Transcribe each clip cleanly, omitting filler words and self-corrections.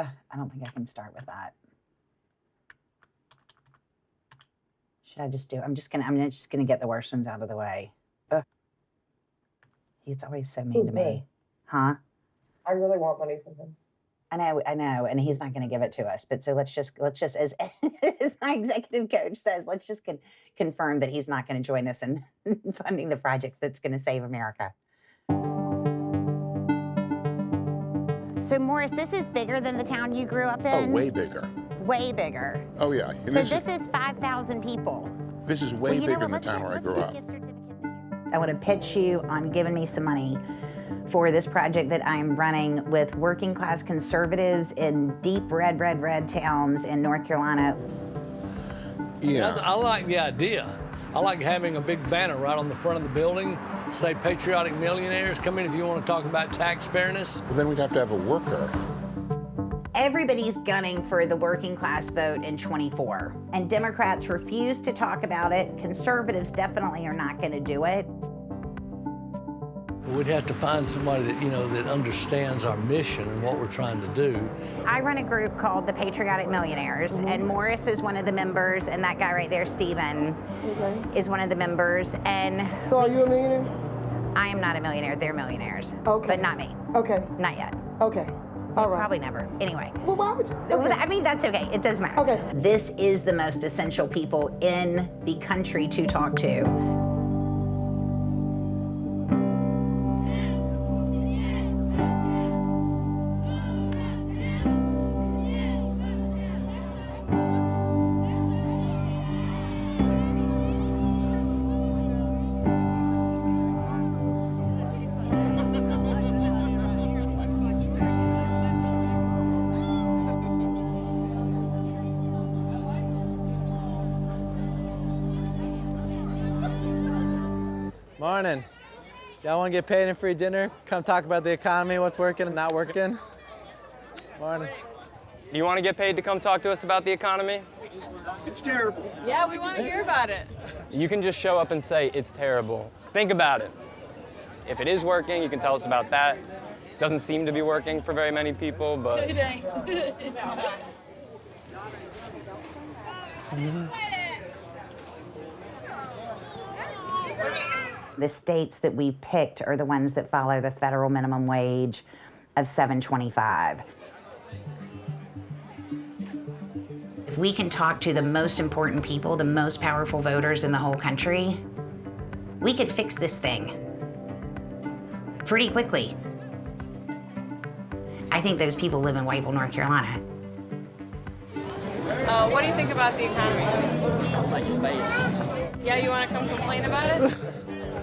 I don't think I can start with that. Should I just do? I'm just gonna get the worst ones out of the way. He's always so mean to me, huh? I really want money from him. I know, and he's not going to give it to us. But so let's just as my executive coach says, let's just confirm that he's not going to join us in funding the projects that's going to save America. So Morris, this is bigger than the town you grew up in? Oh, way bigger. Way bigger. Oh, yeah. And so this is 5,000 people. This is way bigger than the town where I grew up. I want to pitch you on giving me some money for this project that I'm running with working class conservatives in deep red towns in North Carolina. Yeah. I like the idea. I like having a big banner right on the front of the building, say patriotic millionaires, come in if you want to talk about tax fairness. Well, then we'd have to have a worker. Everybody's gunning for the working class vote in 24, and Democrats refuse to talk about it. Conservatives definitely are not going to do it. We'd have to find somebody that, that understands our mission and what we're trying to do. I run a group called the Patriotic Millionaires, and Morris is one of the members, and that guy right there, Steven, is one of the members. And so are you a millionaire? I am not a millionaire. They're millionaires. Okay. But not me. Okay. Not yet. Okay. All right. Probably never. Anyway. Well, why would you? Okay. I mean, that's okay. It doesn't matter. Okay. This is the most essential people in the country to talk to. Morning. Y'all want to get paid and free dinner? Come talk about the economy, what's working and not working. Morning. You want to get paid to come talk to us about the economy? It's terrible. Yeah, we want to hear about it. You can just show up and say, it's terrible. Think about it. If it is working, you can tell us about that. Doesn't seem to be working for very many people, but... It ain't. The states that we picked are the ones that follow the federal minimum wage of $7.25. If we can talk to the most important people, the most powerful voters in the whole country, we could fix this thing pretty quickly. I think those people live in Whiteville, North Carolina. What do you think about the economy? Yeah, you want to come complain about it?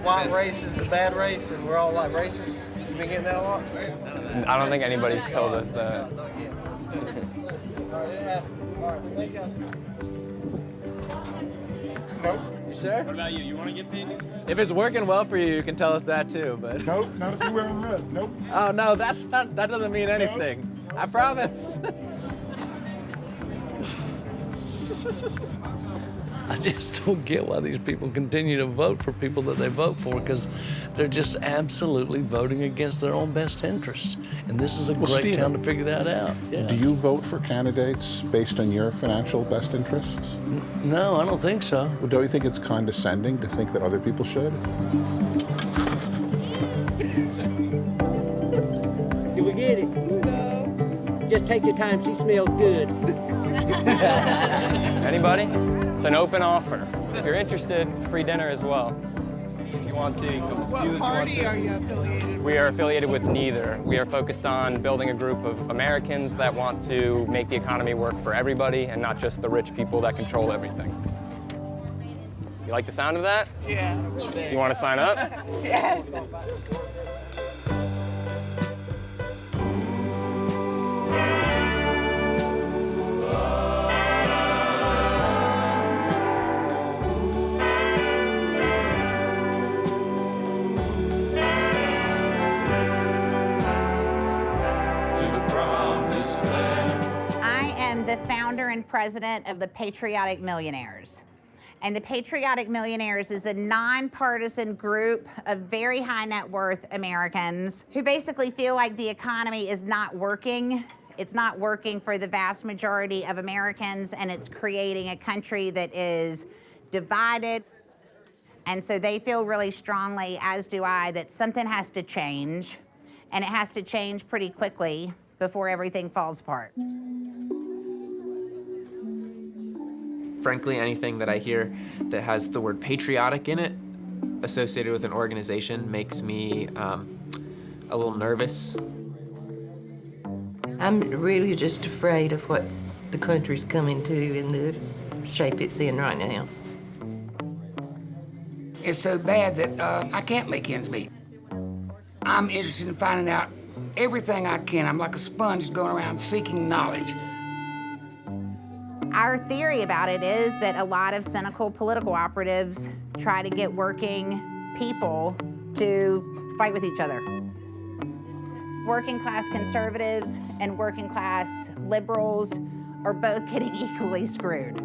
White race is the bad race and we're all like racist. You been getting that a lot? I don't think anybody's told us that. Nope. You sure? What about you? You want to get paid? If it's working well for you, you can tell us that too, but... Nope, not if you wear red. Nope. Oh no, that doesn't mean anything. Nope. I promise. I just don't get why these people continue to vote for people that they vote for, because they're just absolutely voting against their own best interest. And this is a great Stephen, town to figure that out. Yeah. Do you vote for candidates based on your financial best interests? No, I don't think so. Well, don't you think it's condescending to think that other people should? Do we get it? No. Just take your time. She smells good. Anybody? It's an open offer. If you're interested, free dinner as well. If you want to, What party are you affiliated with? we are affiliated with neither. We are focused on building a group of Americans that want to make the economy work for everybody and not just the rich people that control everything. You like the sound of that? Yeah. You want to sign up? Yeah. The founder and president of the Patriotic Millionaires. And the Patriotic Millionaires is a nonpartisan group of very high net worth Americans who basically feel like the economy is not working It's not working for the vast majority of Americans, and it's creating a country that is divided. And so they feel really strongly, as do I, that something has to change, and it has to change pretty quickly before everything falls apart. Frankly, anything that I hear that has the word patriotic in it, associated with an organization, makes me a little nervous. I'm really just afraid of what the country's coming to in the shape it's in right now. It's so bad that I can't make ends meet. I'm interested in finding out everything I can. I'm like a sponge going around seeking knowledge. Our theory about it is that a lot of cynical political operatives try to get working people to fight with each other. Working class conservatives and working class liberals are both getting equally screwed.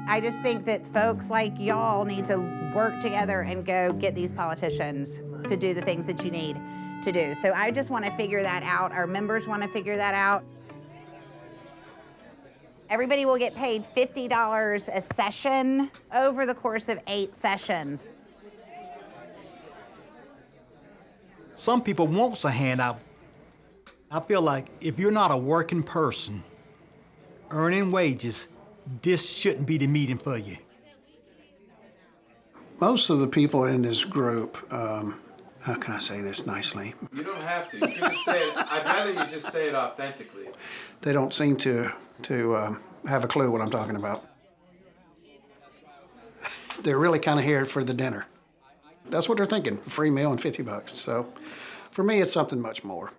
I just think that folks like y'all need to work together and go get these politicians to do the things that you need to do. So I just want to figure that out. Our members want to figure that out. Everybody will get paid $50 a session over the course of 8 sessions. Some people want a handout. I feel like if you're not a working person earning wages, this shouldn't be the meeting for you. Most of the people in this group, how can I say this nicely? You don't have to. You can just say it. I'd rather you just say it authentically. They don't seem to have a clue what I'm talking about. They're really kind of here for the dinner. That's what they're thinking, a free meal and $50. So for me, it's something much more.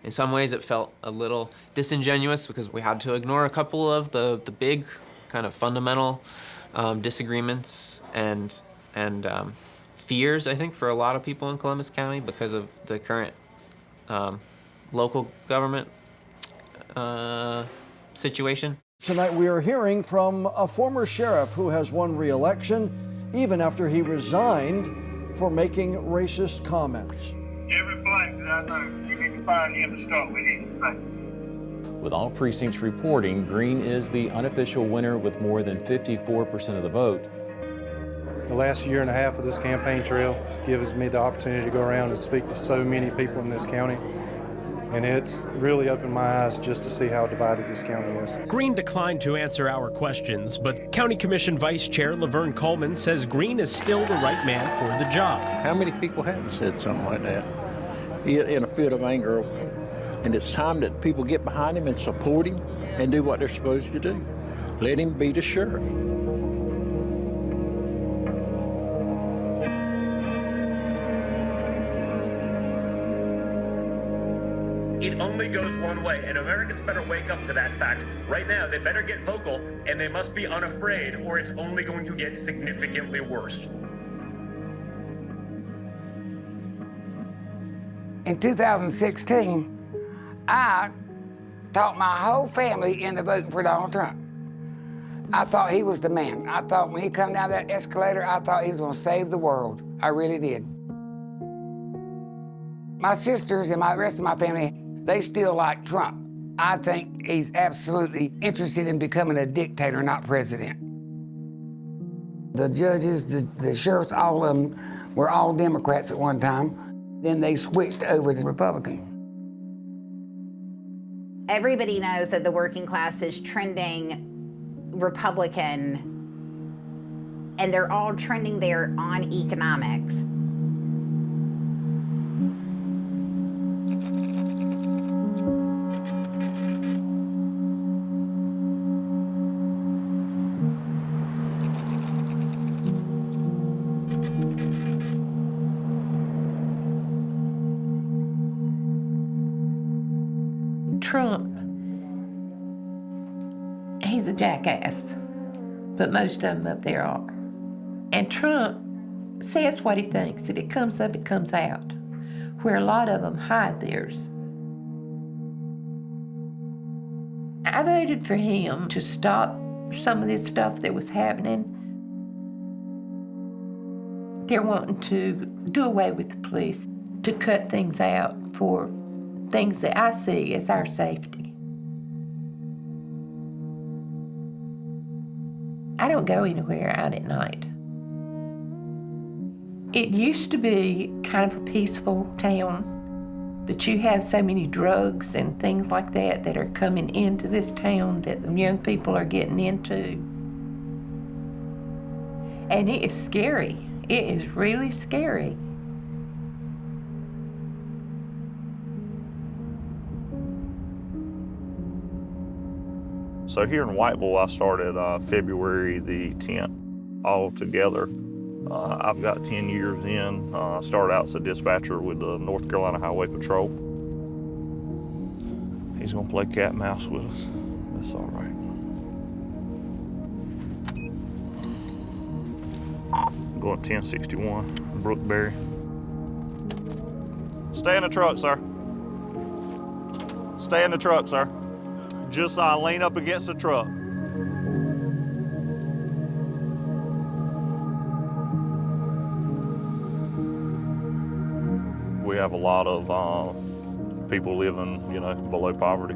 In some ways, it felt a little disingenuous because we had to ignore a couple of the big kind of fundamental disagreements and fears, I think, for a lot of people in Columbus County because of the current local government situation. Tonight we are hearing from a former sheriff who has won re-election even after he resigned for making racist comments. Every black that I know, you need to find him to start with his name. With all precincts reporting, Green is the unofficial winner with more than 54% of the vote. The last year and a half of this campaign trail gives me the opportunity to go around and speak to so many people in this county. And it's really opened my eyes just to see how divided this county is. Green declined to answer our questions, but County Commission Vice Chair Laverne Coleman says Green is still the right man for the job. How many people haven't said something like that in a fit of anger? And it's time that people get behind him and support him and do what they're supposed to do. Let him be the sheriff. It only goes one way, and Americans better wake up to that fact. Right now, they better get vocal, and they must be unafraid, or it's only going to get significantly worse. In 2016, I talked my whole family into voting for Donald Trump. I thought he was the man. I thought when he come down that escalator, I thought he was gonna save the world. I really did. My sisters and the rest of my family, they still like Trump. I think he's absolutely interested in becoming a dictator, not president. The judges, the sheriffs, all of them were all Democrats at one time. Then they switched over to Republican. Everybody knows that the working class is trending Republican, and they're all trending there on economics. Trump, he's a jackass, but most of them up there are. And Trump says what he thinks. If it comes up, it comes out, where a lot of them hide theirs. I voted for him to stop some of this stuff that was happening. They're wanting to do away with the police, to cut things out for things that I see as our safety. I don't go anywhere out at night. It used to be kind of a peaceful town, but you have so many drugs and things like that that are coming into this town that the young people are getting into. And it is scary. It is really scary. So here in Whiteville, I started February the 10th altogether. I've got 10 years in. Started out as a dispatcher with the North Carolina Highway Patrol. He's gonna play cat and mouse with us. That's all right. Going 1061, Brookberry. Stay in the truck, sir. Stay in the truck, sir. Just lean up against the truck. We have a lot of people living, below poverty.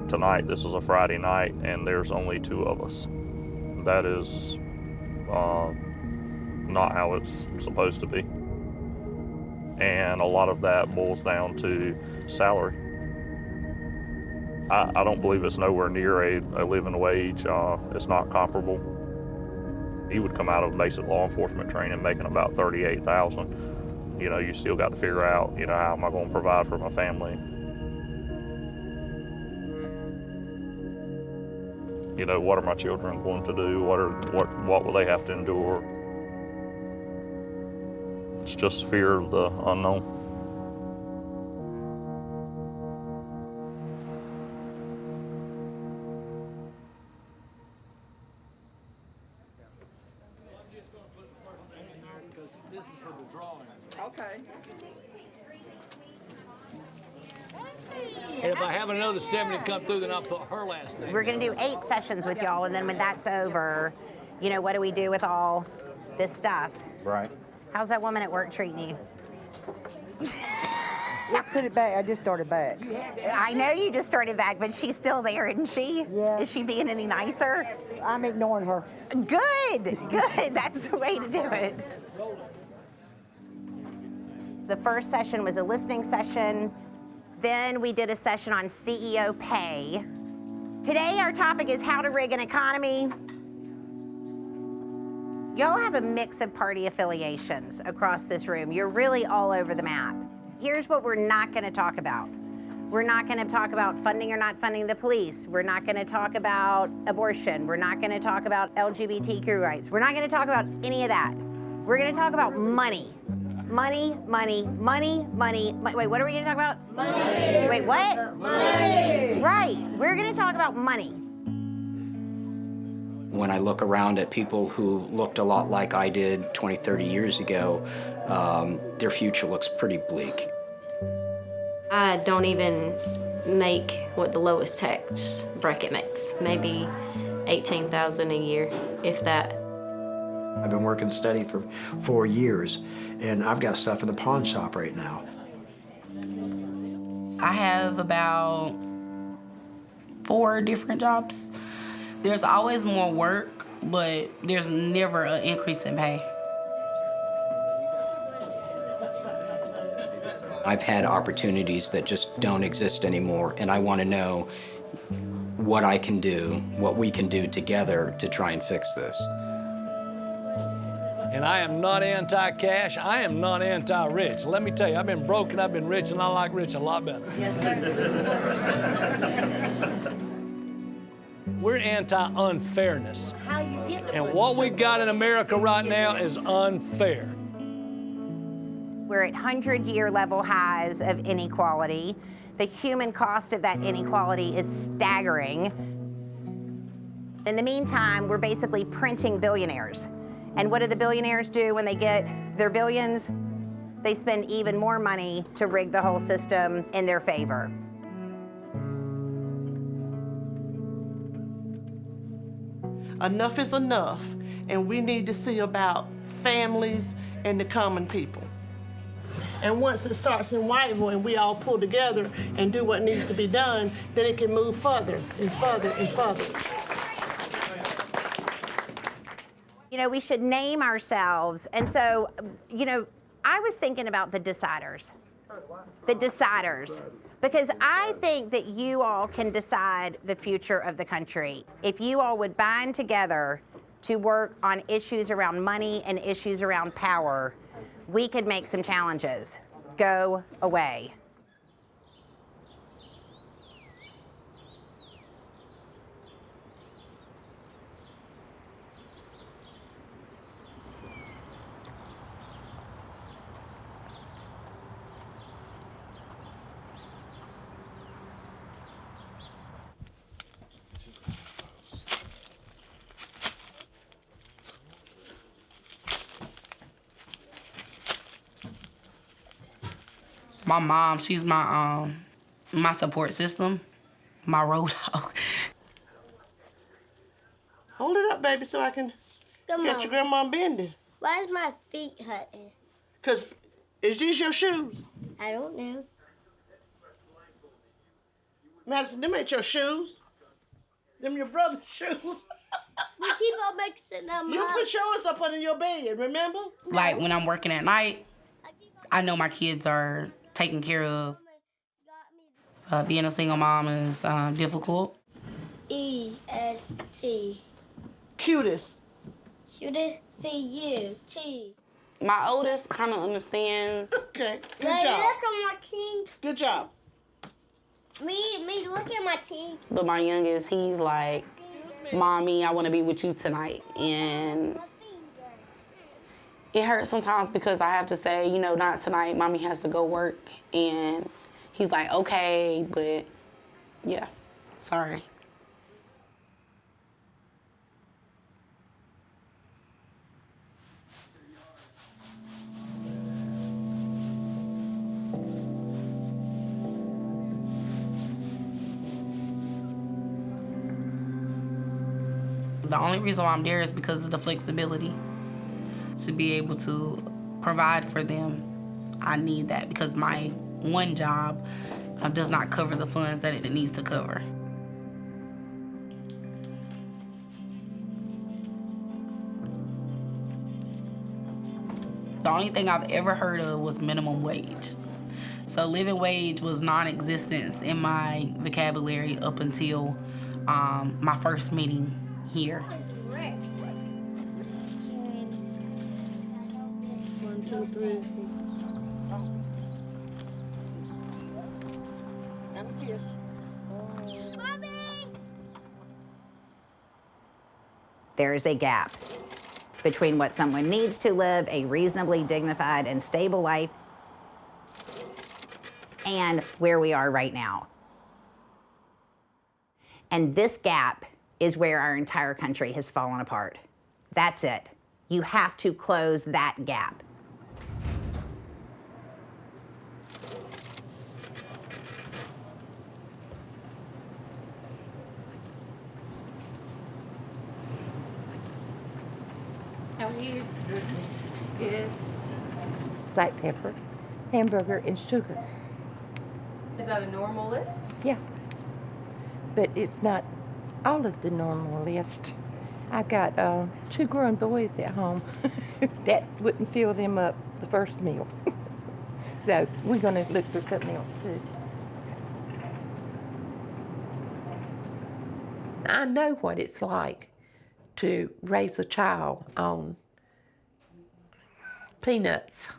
Tonight, this is a Friday night, and there's only 2 of us. That is not how it's supposed to be. And a lot of that boils down to salary. I don't believe it's nowhere near a living wage. It's not comparable. He would come out of basic law enforcement training making about $38,000. You still got to figure out, how am I going to provide for my family? What are my children going to do? What will they have to endure? It's just fear of the unknown. This is for the drawing. Okay. And if I have another Stephanie come through, then I'll put her last name. We're gonna do 8 sessions with y'all, and then when that's over, what do we do with all this stuff? Right. How's that woman at work treating you? Let's put it back. I just started back. I know you just started back, but she's still there, isn't she? Yeah. Is she being any nicer? I'm ignoring her. Good, good. That's the way to do it. The first session was a listening session. Then we did a session on CEO pay. Today our topic is how to rig an economy. Y'all have a mix of party affiliations across this room. You're really all over the map. Here's what we're not gonna talk about. We're not gonna talk about funding or not funding the police. We're not gonna talk about abortion. We're not gonna talk about LGBTQ rights. We're not gonna talk about any of that. We're gonna talk about money. Money, money, money, money, money. Wait, what are we gonna talk about? Money. Wait, what? Money. Right, we're gonna talk about money. When I look around at people who looked a lot like I did 20, 30 years ago, their future looks pretty bleak. I don't even make what the lowest tax bracket makes, maybe $18,000 a year, if that. I've been working steady for 4 years, and I've got stuff in the pawn shop right now. I have about 4 different jobs. There's always more work, but there's never an increase in pay. I've had opportunities that just don't exist anymore, and I want to know what I can do, what we can do together to try and fix this. And I am not anti-cash. I am not anti-rich. Let me tell you, I've been broke and I've been rich, and I like rich a lot better. Yes, sir. We're anti-unfairness. How you get to And what we got in America right now is unfair. We're at 100-year level highs of inequality. The human cost of that inequality is staggering. In the meantime, we're basically printing billionaires. And what do the billionaires do when they get their billions? They spend even more money to rig the whole system in their favor. Enough is enough, and we need to see about families and the common people. And once it starts in Whiteville and we all pull together and do what needs to be done, then it can move further and further and further. You know, we should name ourselves. And so, you know, I was thinking about the deciders. The deciders. Because I think that you all can decide the future of the country. If you all would bind together to work on issues around money and issues around power, we could make some challenges go away. My mom, she's my support system, my road dog. Hold it up, baby, so I can get your grandma bending. Why is my feet hurting? Because, is these your shoes? I don't know. Madison, them ain't your shoes. Them your brother's shoes. We keep on mixing them You up. put yours up under your bed, remember? Like when I'm working at night, I know my kids are taken care of. Being a single mom is difficult. E-S-T. Cutest. Cutest. C-U-T. My oldest kind of understands. Okay, good Hey, job. look at my teeth. Good job. Me, look at my teeth. But my youngest, he's like, Mommy, I want to be with you tonight. And it hurts sometimes because I have to say, you know, not tonight. Mommy has to go work. And he's like, okay, but yeah, sorry. The only reason why I'm there is because of the flexibility. To be able to provide for them, I need that because my one job does not cover the funds that it needs to cover. The only thing I've ever heard of was minimum wage. So living wage was non-existent in my vocabulary up until my first meeting here. 1, 2, 3, 4. And a kiss. There is a gap between what someone needs to live a reasonably dignified and stable life and where we are right now. And this gap is where our entire country has fallen apart. That's it. You have to close that gap. How are you? Good. Black pepper, hamburger, and sugar. Is that a normal list? Yeah. But it's not all of the normal list. I got 2 grown boys at home. That wouldn't fill them up the first meal. So we're gonna look for something else too. I know what it's like to raise a child on peanuts.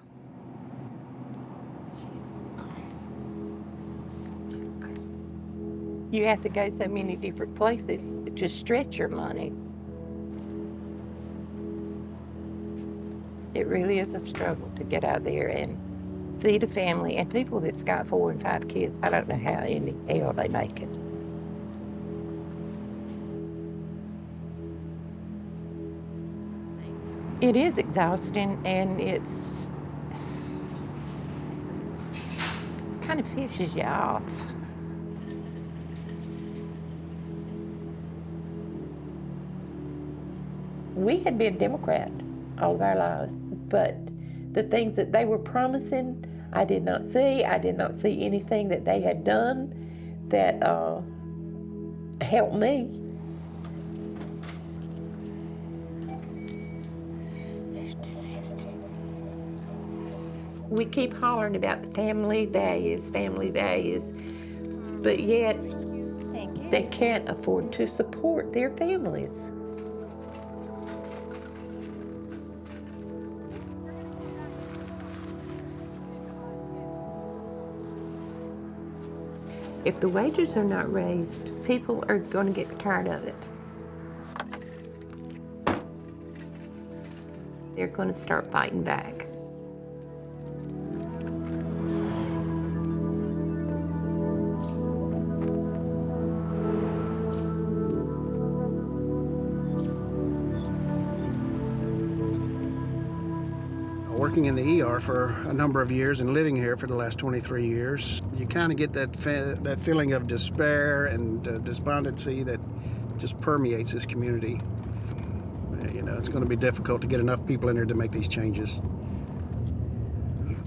You have to go so many different places to stretch your money. It really is a struggle to get out there and feed a family, and people that's got 4 and 5 kids, I don't know how in the hell they make it. It is exhausting, and it's kind of pisses you off. We had been Democrat all of our lives, but the things that they were promising, I did not see anything that they had done that helped me. We keep hollering about the family values, but yet they can't afford to support their families. If the wages are not raised, people are going to get tired of it. They're going to start fighting back. Working in the ER for a number of years and living here for the last 23 years, you kind of get that feeling of despair and despondency that just permeates this community. You know, it's going to be difficult to get enough people in here to make these changes.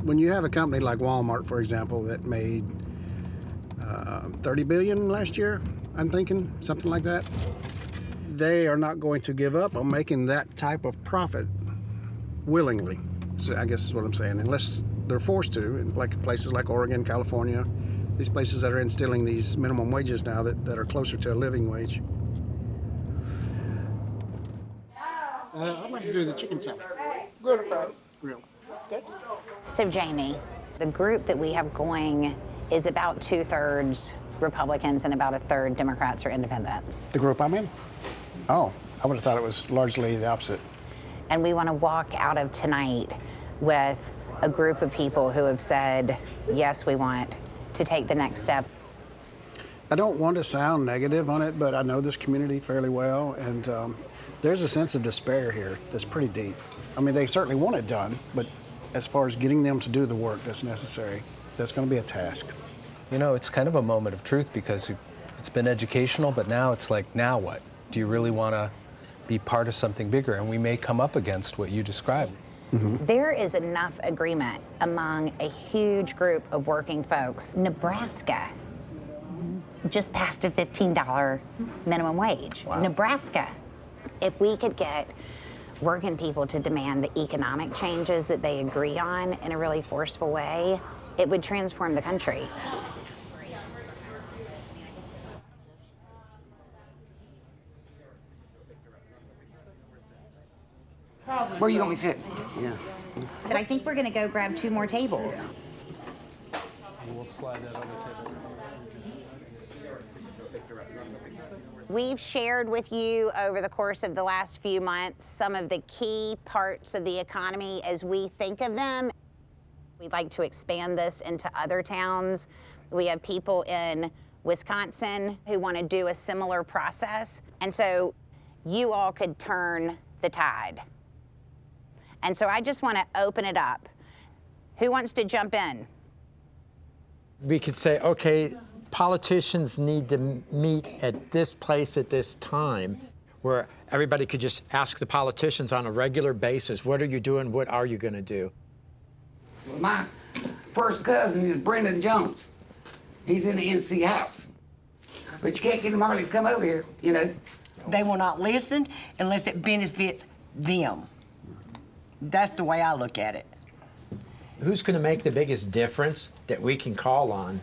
When you have a company like Walmart, for example, that made $30 billion last year, I'm thinking, something like that, they are not going to give up on making that type of profit willingly. I guess is what I'm saying, unless they're forced to, like places like Oregon, California, these places that are instilling these minimum wages now that are closer to a living wage. I'd like to do the chicken salad. Grilled or fried? Grilled. Okay. So Jamie, the group that we have going is about 2/3 Republicans and about 1/3 Democrats or independents. The group I'm in? Oh, I would have thought it was largely the opposite. And we want to walk out of tonight with a group of people who have said, yes, we want to take the next step. I don't want to sound negative on it, but I know this community fairly well, and there's a sense of despair here that's pretty deep. I mean, they certainly want it done, but as far as getting them to do the work that's necessary, that's going to be a task. You know, it's kind of a moment of truth because it's been educational, but now it's like, now what? Do you really want to be part of something bigger? And we may come up against what you described. Mm-hmm. There is enough agreement among a huge group of working folks. Nebraska just passed a $15 minimum wage. Wow. Nebraska. If we could get working people to demand the economic changes that they agree on in a really forceful way, it would transform the country. Where you want me to sit? Yeah. But I think we're going to go grab 2 more tables. We'll slide that on the table. We've shared with you over the course of the last few months some of the key parts of the economy as we think of them. We'd like to expand this into other towns. We have people in Wisconsin who want to do a similar process. And so you all could turn the tide. And so I just want to open it up. Who wants to jump in? We could say, okay, politicians need to meet at this place at this time, where everybody could just ask the politicians on a regular basis, what are you doing, what are you going to do? My first cousin is Brendan Jones. He's in the NC House. But you can't get him hardly to come over here, you know. They will not listen unless it benefits them. That's the way I look at it. Who's going to make the biggest difference that we can call on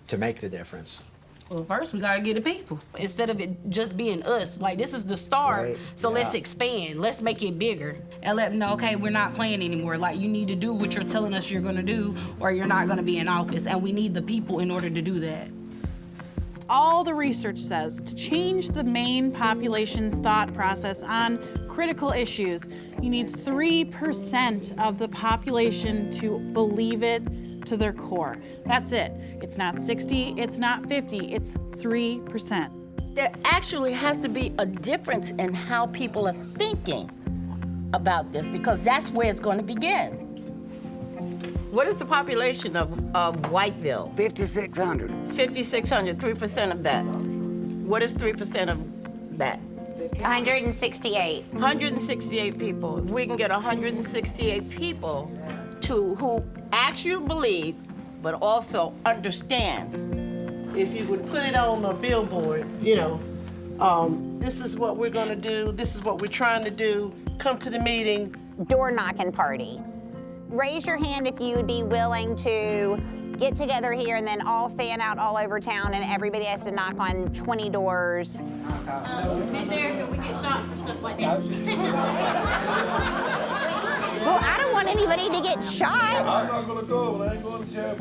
to make the difference? Well, first we got to get the people. Instead of it just being us, like this is the start, right. So yeah. Let's expand, let's make it bigger. And let them know, okay, we're not playing anymore. Like you need to do what you're telling us you're going to do or you're not going to be in office. And we need the people in order to do that. All the research says to change the Maine population's thought process on critical issues, you need 3% of the population to believe it to their core. That's it. It's not 60, it's not 50, it's 3%. There actually has to be a difference in how people are thinking about this because that's where it's going to begin. What is the population of Whiteville? 5,600. 5,600, 3% of that. What is 3% of that? 168. 168 people. If we can get 168 people who actually believe, but also understand. If you would put it on a billboard, you know, this is what we're gonna do, this is what we're trying to do, come to the meeting. Door knocking party. Raise your hand if you would be willing to get together here and then all fan out all over town and everybody has to knock on 20 doors. Miss Erica, we get shot for stuff like that. Well, I don't want anybody to get shot. I'm not gonna go, but I ain't going to jail.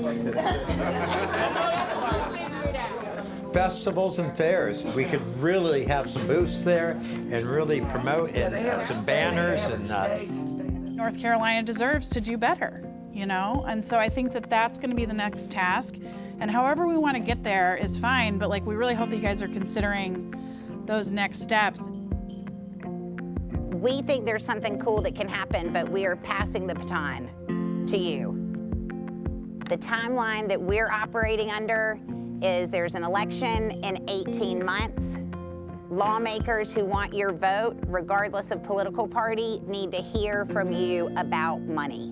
Festivals and fairs, we could really have some booths there and really promote and some banners and. North Carolina deserves to do better, you know? And so I think that that's gonna be the next task. And however we wanna get there is fine, but like we really hope that you guys are considering those next steps. We think there's something cool that can happen, but we are passing the baton to you. The timeline that we're operating under is there's an election in 18 months. Lawmakers who want your vote, regardless of political party, need to hear from you about money.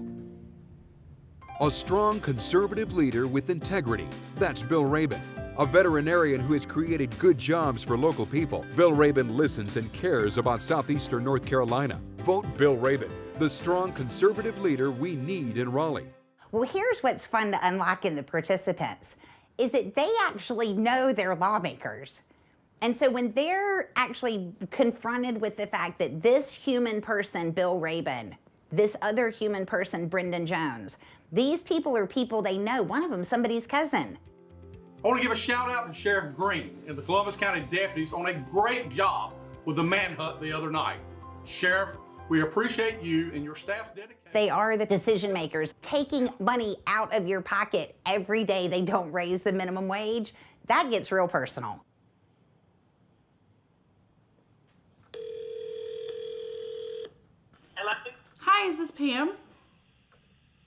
A strong conservative leader with integrity. That's Bill Rabin, a veterinarian who has created good jobs for local people. Bill Rabin listens and cares about southeastern North Carolina. Vote Bill Rabin, the strong conservative leader we need in Raleigh. Well, here's what's fun to unlock in the participants, is that they actually know their lawmakers. And so when they're actually confronted with the fact that this human person, Bill Rabin, this other human person, Brendan Jones, these people are people they know. One of them, somebody's cousin. I want to give a shout out to Sheriff Green and the Columbus County deputies on a great job with the manhunt the other night. Sheriff, we appreciate you and your staff's dedication. They are the decision makers. Taking money out of your pocket every day they don't raise the minimum wage, that gets real personal. Hello? Hi, is this Pam?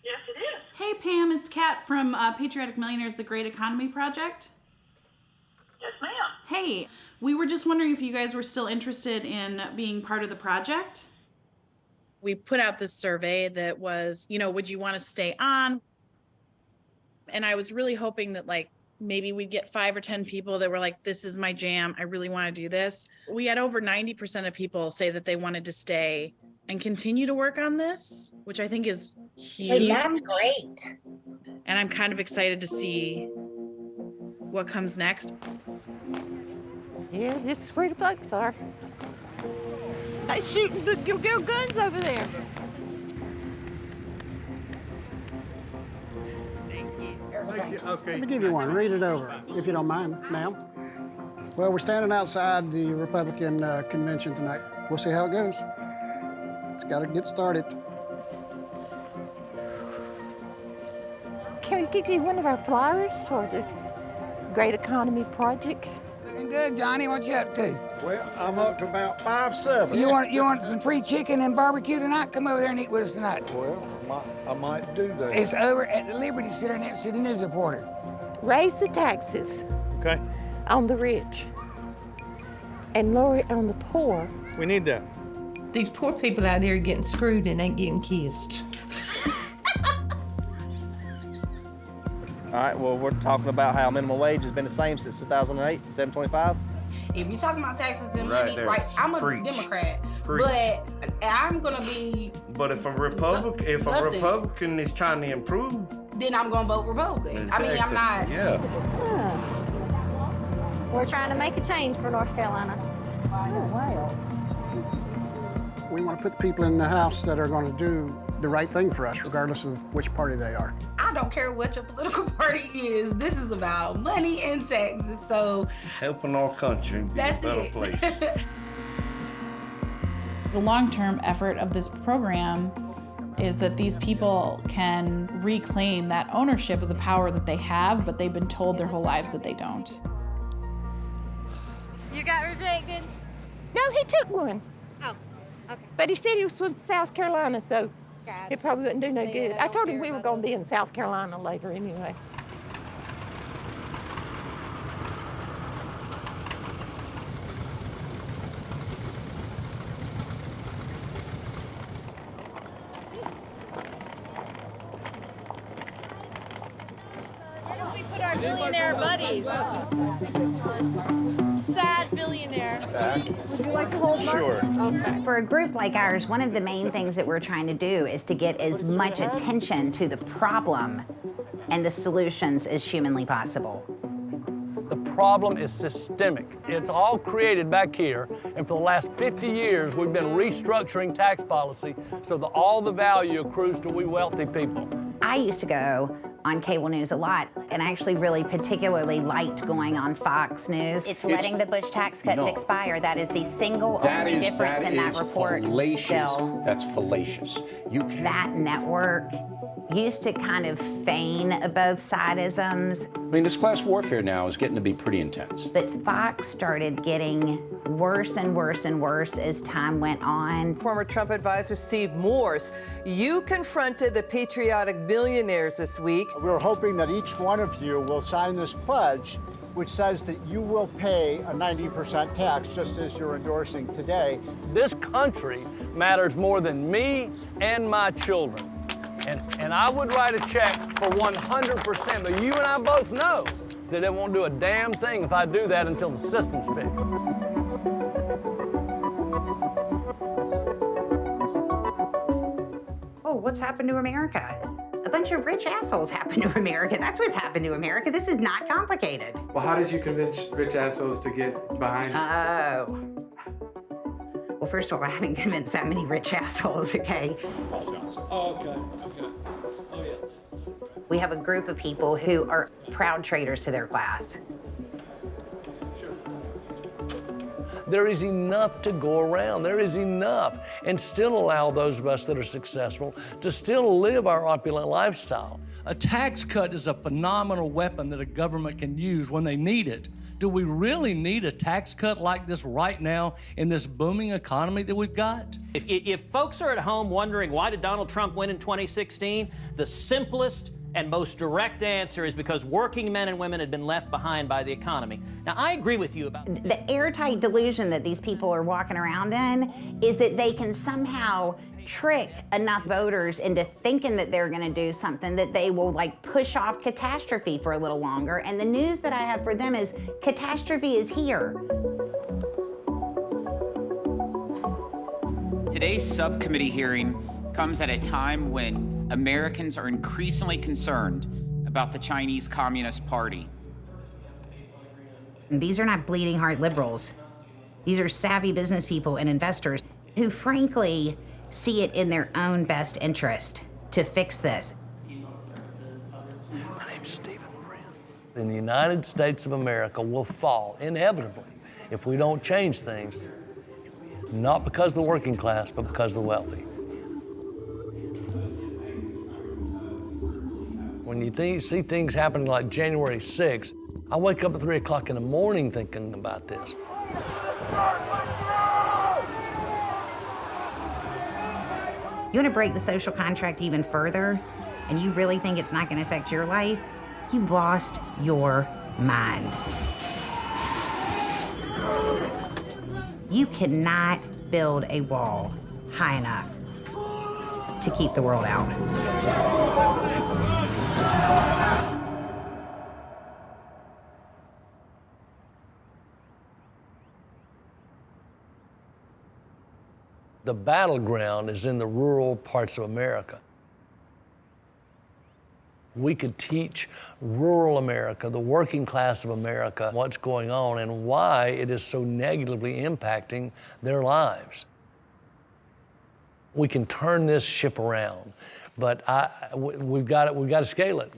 Yes, it is. Hey, Pam, it's Kat from Patriotic Millionaires, the Great Economy Project. Yes, ma'am. Hey, we were just wondering if you guys were still interested in being part of the project. We put out this survey that was, you know, would you want to stay on? And I was really hoping that like maybe we'd get 5 or 10 people that were like, this is my jam. I really want to do this. We had over 90% of people say that they wanted to stay and continue to work on this, which I think is huge. Hey, that's great. And I'm kind of excited to see what comes next. Yeah, this is where the folks are. They shooting your guns over there. Okay. Let me give you one. Read it over, if you don't mind, ma'am. Well, we're standing outside the Republican convention tonight. We'll see how it goes. It's got to get started. Can we give you one of our flyers for the Great Economy Project? Looking good, Johnny. What you up to? Well, I'm up to about 5'7". You want some free chicken and barbecue tonight? Come over there and eat with us tonight. Well, I might do that. It's over at the Liberty Center next to the news reporter. Raise the taxes. Okay. On the rich and lower it on the poor. We need that. These poor people out there are getting screwed and ain't getting kissed. All right, well, we're talking about how minimum wage has been the same since 2008, $7.25. If you're talking about taxes and Right money, there. right, I'm a Preach. Democrat, Preach. but I'm gonna be, But if a Republican is trying to improve, then I'm gonna vote Republican. I mean, I'm not. Yeah. We're trying to make a change for North Carolina. Oh, wow. We want to put the people in the House that are going to do the right thing for us, regardless of which party they are. I don't care what your political party is. This is about money and taxes. So helping our country be that's a better it. place. The long-term effort of this program is that these people can reclaim that ownership of the power that they have, but they've been told their whole lives that they don't. You got rejected? No, he took one. Oh, okay. But he said he was from South Carolina, so Gotcha. it probably wouldn't do no Yeah, good. I I don't told him care we were about going to be in South Carolina later anyway. billionaire buddies. Sad billionaire. Would you like to hold mine? Sure. Okay. For a group like ours, one of the main things that we're trying to do is to get as much attention to the problem and the solutions as humanly possible. The problem is systemic. It's all created back here, and for the last 50 years, we've been restructuring tax policy so that all the value accrues to we wealthy people. I used to go on cable news a lot, and I actually really particularly liked going on Fox News. It's letting the Bush tax cuts expire. That is the single only difference in that report, Bill. That's fallacious. That network used to kind of feign both sidisms. I mean, this class warfare now is getting to be pretty intense. But Fox started getting worse and worse and worse as time went on. Former Trump advisor Steve Morse, you confronted the patriotic billionaires this week. We're hoping that each one of you will sign this pledge, which says that you will pay a 90% tax, just as you're endorsing today. This country matters more than me and my children. And I would write a check for 100%, but you and I both know that it won't do a damn thing if I do that until the system's fixed. Oh, what's happened to America? A bunch of rich assholes happened to America. That's what's happened to America. This is not complicated. Well, how did you convince rich assholes to get behind you? Oh. Well, first of all, I haven't convinced that many rich assholes, okay? Oh, okay. Oh, yeah. We have a group of people who are proud traitors to their class. There is enough to go around. There is enough. And still allow those of us that are successful to still live our opulent lifestyle. A tax cut is a phenomenal weapon that a government can use when they need it. Do we really need a tax cut like this right now in this booming economy that we've got? If folks are at home wondering why did Donald Trump win in 2016, the simplest and most direct answer is because working men and women had been left behind by the economy. Now, I agree with you about the airtight delusion that these people are walking around in is that they can somehow trick enough voters into thinking that they're going to do something that they will like push off catastrophe for a little longer. And the news that I have for them is catastrophe is here. Today's subcommittee hearing comes at a time when Americans are increasingly concerned about the Chinese Communist Party. And these are not bleeding heart liberals. These are savvy business people and investors who frankly see it in their own best interest to fix this. My name's Stephen Brand. And the United States of America will fall inevitably if we don't change things, not because of the working class, but because of the wealthy. When you see things happening like January 6th, I wake up at 3 o'clock in the morning thinking about this. You want to break the social contract even further, and you really think it's not going to affect your life? You've lost your mind. You cannot build a wall high enough to keep the world out. The battleground is in the rural parts of America. We could teach rural America, the working class of America, what's going on and why it is so negatively impacting their lives. We can turn this ship around, but we've got to scale it.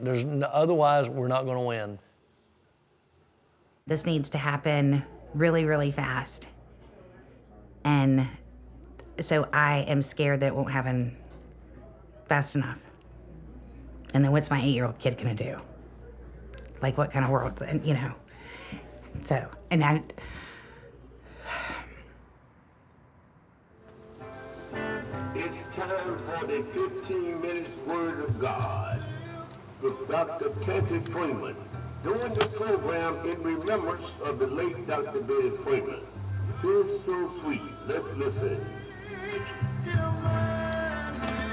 Otherwise, we're not going to win. This needs to happen really, really fast. And so I am scared that it won't happen fast enough. And then what's my 8-year-old kid gonna do? Like what kind of world, you know? So, and I... It's time for the 15 minutes Word of God with Dr. Teddy Freeman, doing the program in remembrance of the late Dr. Betty Freeman. Feels so sweet. Let's listen.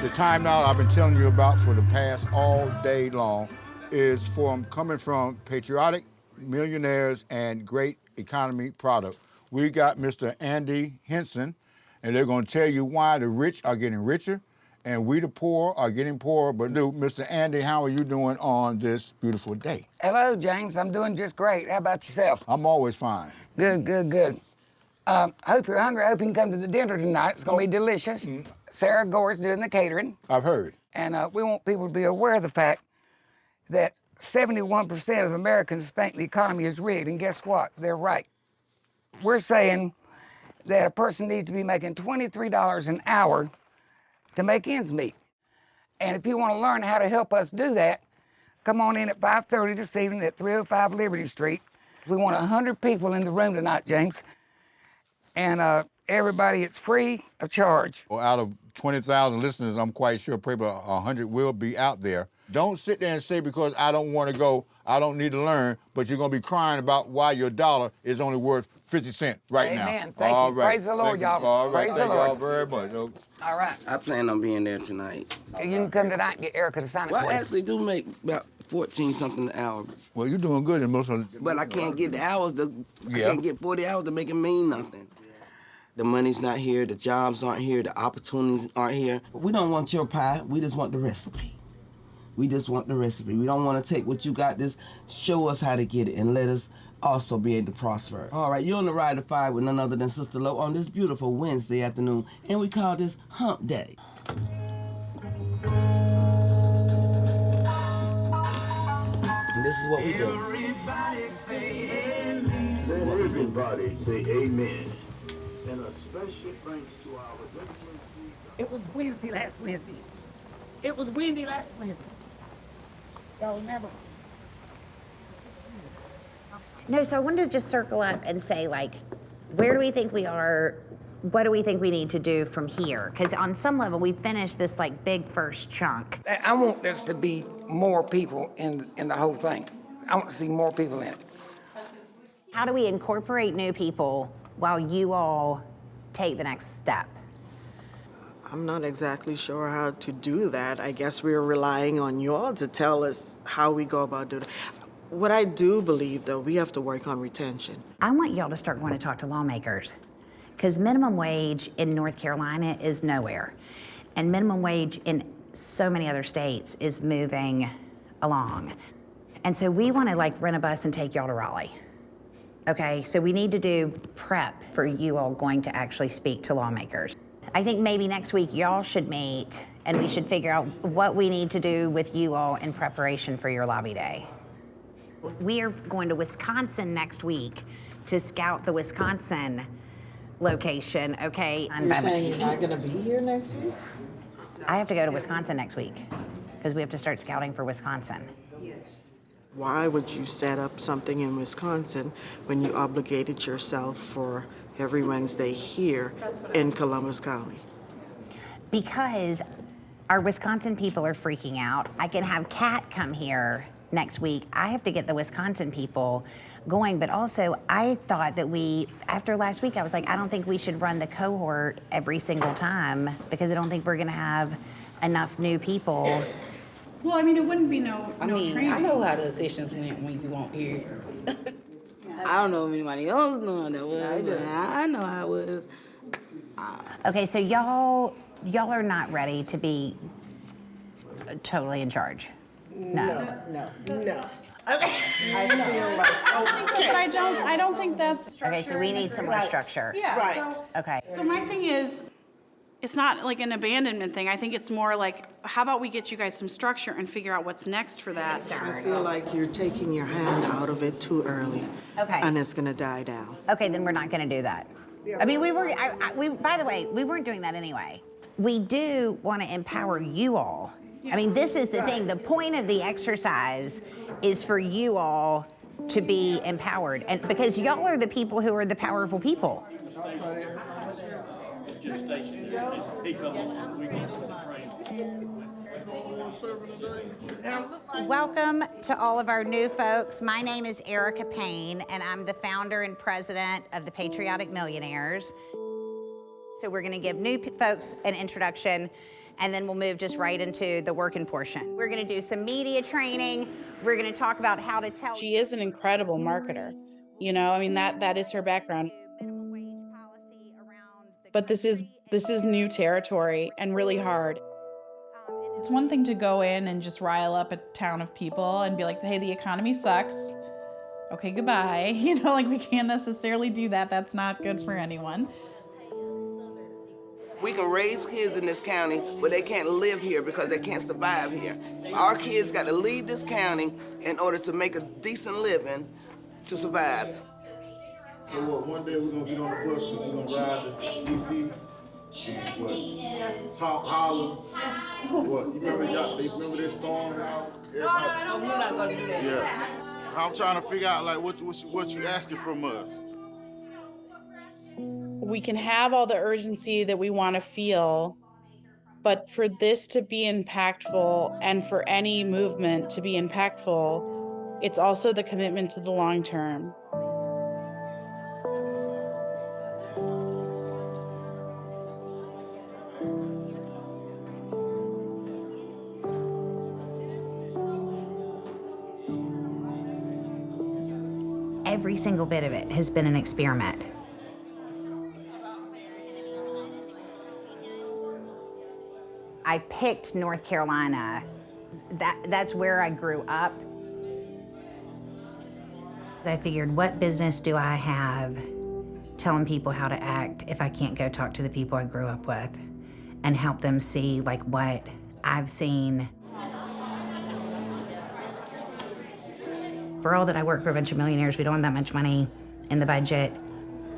The timeout I've been telling you about for the past all day long is coming from patriotic millionaires and great economy product. We got Mr. Andy Henson, and they're going to tell you why the rich are getting richer and we the poor are getting poorer. But Mr. Andy, how are you doing on this beautiful day? Hello, James. I'm doing just great. How about yourself? I'm always fine. Good, good, good. I hope you're hungry. I hope you can come to the dinner tonight. It's going to be delicious. Sarah Gore's doing the catering. I've heard. And we want people to be aware of the fact that 71% of Americans think the economy is rigged. And guess what? They're right. We're saying that a person needs to be making $23 an hour to make ends meet. And if you want to learn how to help us do that, come on in at 5:30 this evening at 305 Liberty Street. We want 100 people in the room tonight, James. And everybody, it's free of charge. Well, out of 20,000 listeners, I'm quite sure probably 100 will be out there. Don't sit there and say, because I don't want to go, I don't need to learn, but you're going to be crying about why your dollar is only worth 50 cents right now. Amen. Thank you. Praise the Lord, y'all. All right. Praise Thank the Lord. y'all very much. All right. I plan on being there tonight. You can come tonight and get Erica to sign it Well, for I you. actually do make about 14 something an hour. Well, you're doing good in most of the... But I can't get the hours I can't get 40 hours to make it mean nothing. The money's not here, the jobs aren't here, the opportunities aren't here. We don't want your pie, we just want the recipe. We just want the recipe. We don't want to take what you got, just show us how to get it and let us also be able to prosper. All right, you're on the Ride of Five with none other than Sister Lo on this beautiful Wednesday afternoon, and we call this Hump Day. And this is what we do. Everybody say amen. And a special thanks to our It was Wednesday last Wednesday. It was windy last Wednesday. Y'all remember? No, so I wanted to just circle up and say, like, where do we think we are? What do we think we need to do from here? Because on some level, we finished this, like, big first chunk. I want there to be more people in the whole thing. I want to see more people in it. How do we incorporate new people while you all take the next step? I'm not exactly sure how to do that. I guess we're relying on you all to tell us how we go about doing it. What I do believe, though, we have to work on retention. I want y'all to start going to talk to lawmakers, because minimum wage in North Carolina is nowhere. And minimum wage in so many other states is moving along. And so we want to, like, rent a bus and take y'all to Raleigh. Okay, so we need to do prep for you all going to actually speak to lawmakers. I think maybe next week y'all should meet and we should figure out what we need to do with you all in preparation for your lobby day. We are going to Wisconsin next week to scout the Wisconsin location, okay? You're saying you're not gonna be here next week? I have to go to Wisconsin next week because we have to start scouting for Wisconsin. Why would you set up something in Wisconsin when you obligated yourself for every Wednesday here in Columbus County? Because our Wisconsin people are freaking out. I can have Kat come here next week. I have to get the Wisconsin people going, but also I thought that after last week, I was like, I don't think we should run the cohort every single time because I don't think we're gonna have enough new people. Well, I mean, it wouldn't be no training. I know how the sessions went when you weren't here. I don't know if anybody else knowing that was, but I know how it was. Okay, so y'all are not ready to be totally in charge. No. Okay. I don't think that's structure. Okay, so we need some more structure. Yeah. Right. So, Okay. so my thing is, it's not like an abandonment thing. I think it's more like, how about we get you guys some structure and figure out what's next for that? I feel like you're taking your hand out of it too early. Okay. And it's gonna die down. Okay, then we're not gonna do that. I mean, by the way, we weren't doing that anyway. We do wanna empower you all. I mean, this is the thing. The point of the exercise is for you all to be empowered. And because y'all are the people who are the powerful people. Welcome to all of our new folks. My name is Erica Payne, and I'm the founder and president of the Patriotic Millionaires. So we're going to give new folks an introduction, and then we'll move just right into the working portion. We're gonna do some media training. We're gonna talk about how to tell. She is an incredible marketer. You know, I mean, that is her background. But this is new territory and really hard. It's one thing to go in and just rile up a town of people and be like, hey, the economy sucks. Okay, goodbye. You know, like we can't necessarily do that. That's not good for anyone. We can raise kids in this county, but they can't live here because they can't survive here. Our kids got to leave this county in order to make a decent living to survive. So what, one day we're gonna get on the bus and we're gonna ride to DC, what, Top Holland, what, you remember remember this storm house? We're not gonna do that. Yeah. I'm trying to figure out like what you asking from us. We can have all the urgency that we want to feel, but for this to be impactful and for any movement to be impactful, it's also the commitment to the long term. Every single bit of it has been an experiment. I picked North Carolina. That's where I grew up. I figured, what business do I have telling people how to act if I can't go talk to the people I grew up with and help them see like what I've seen. For all that I work for a bunch of millionaires, we don't have that much money in the budget,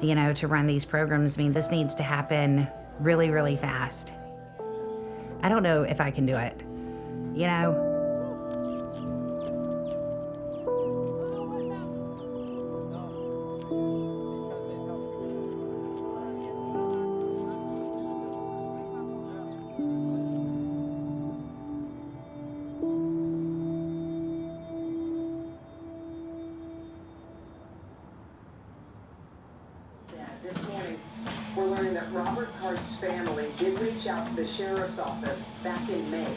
you know, to run these programs. I mean, this needs to happen really, really fast. I don't know if I can do it, you know? This morning, we're learning that Robert Hart's family did reach out to the sheriff's office back in May.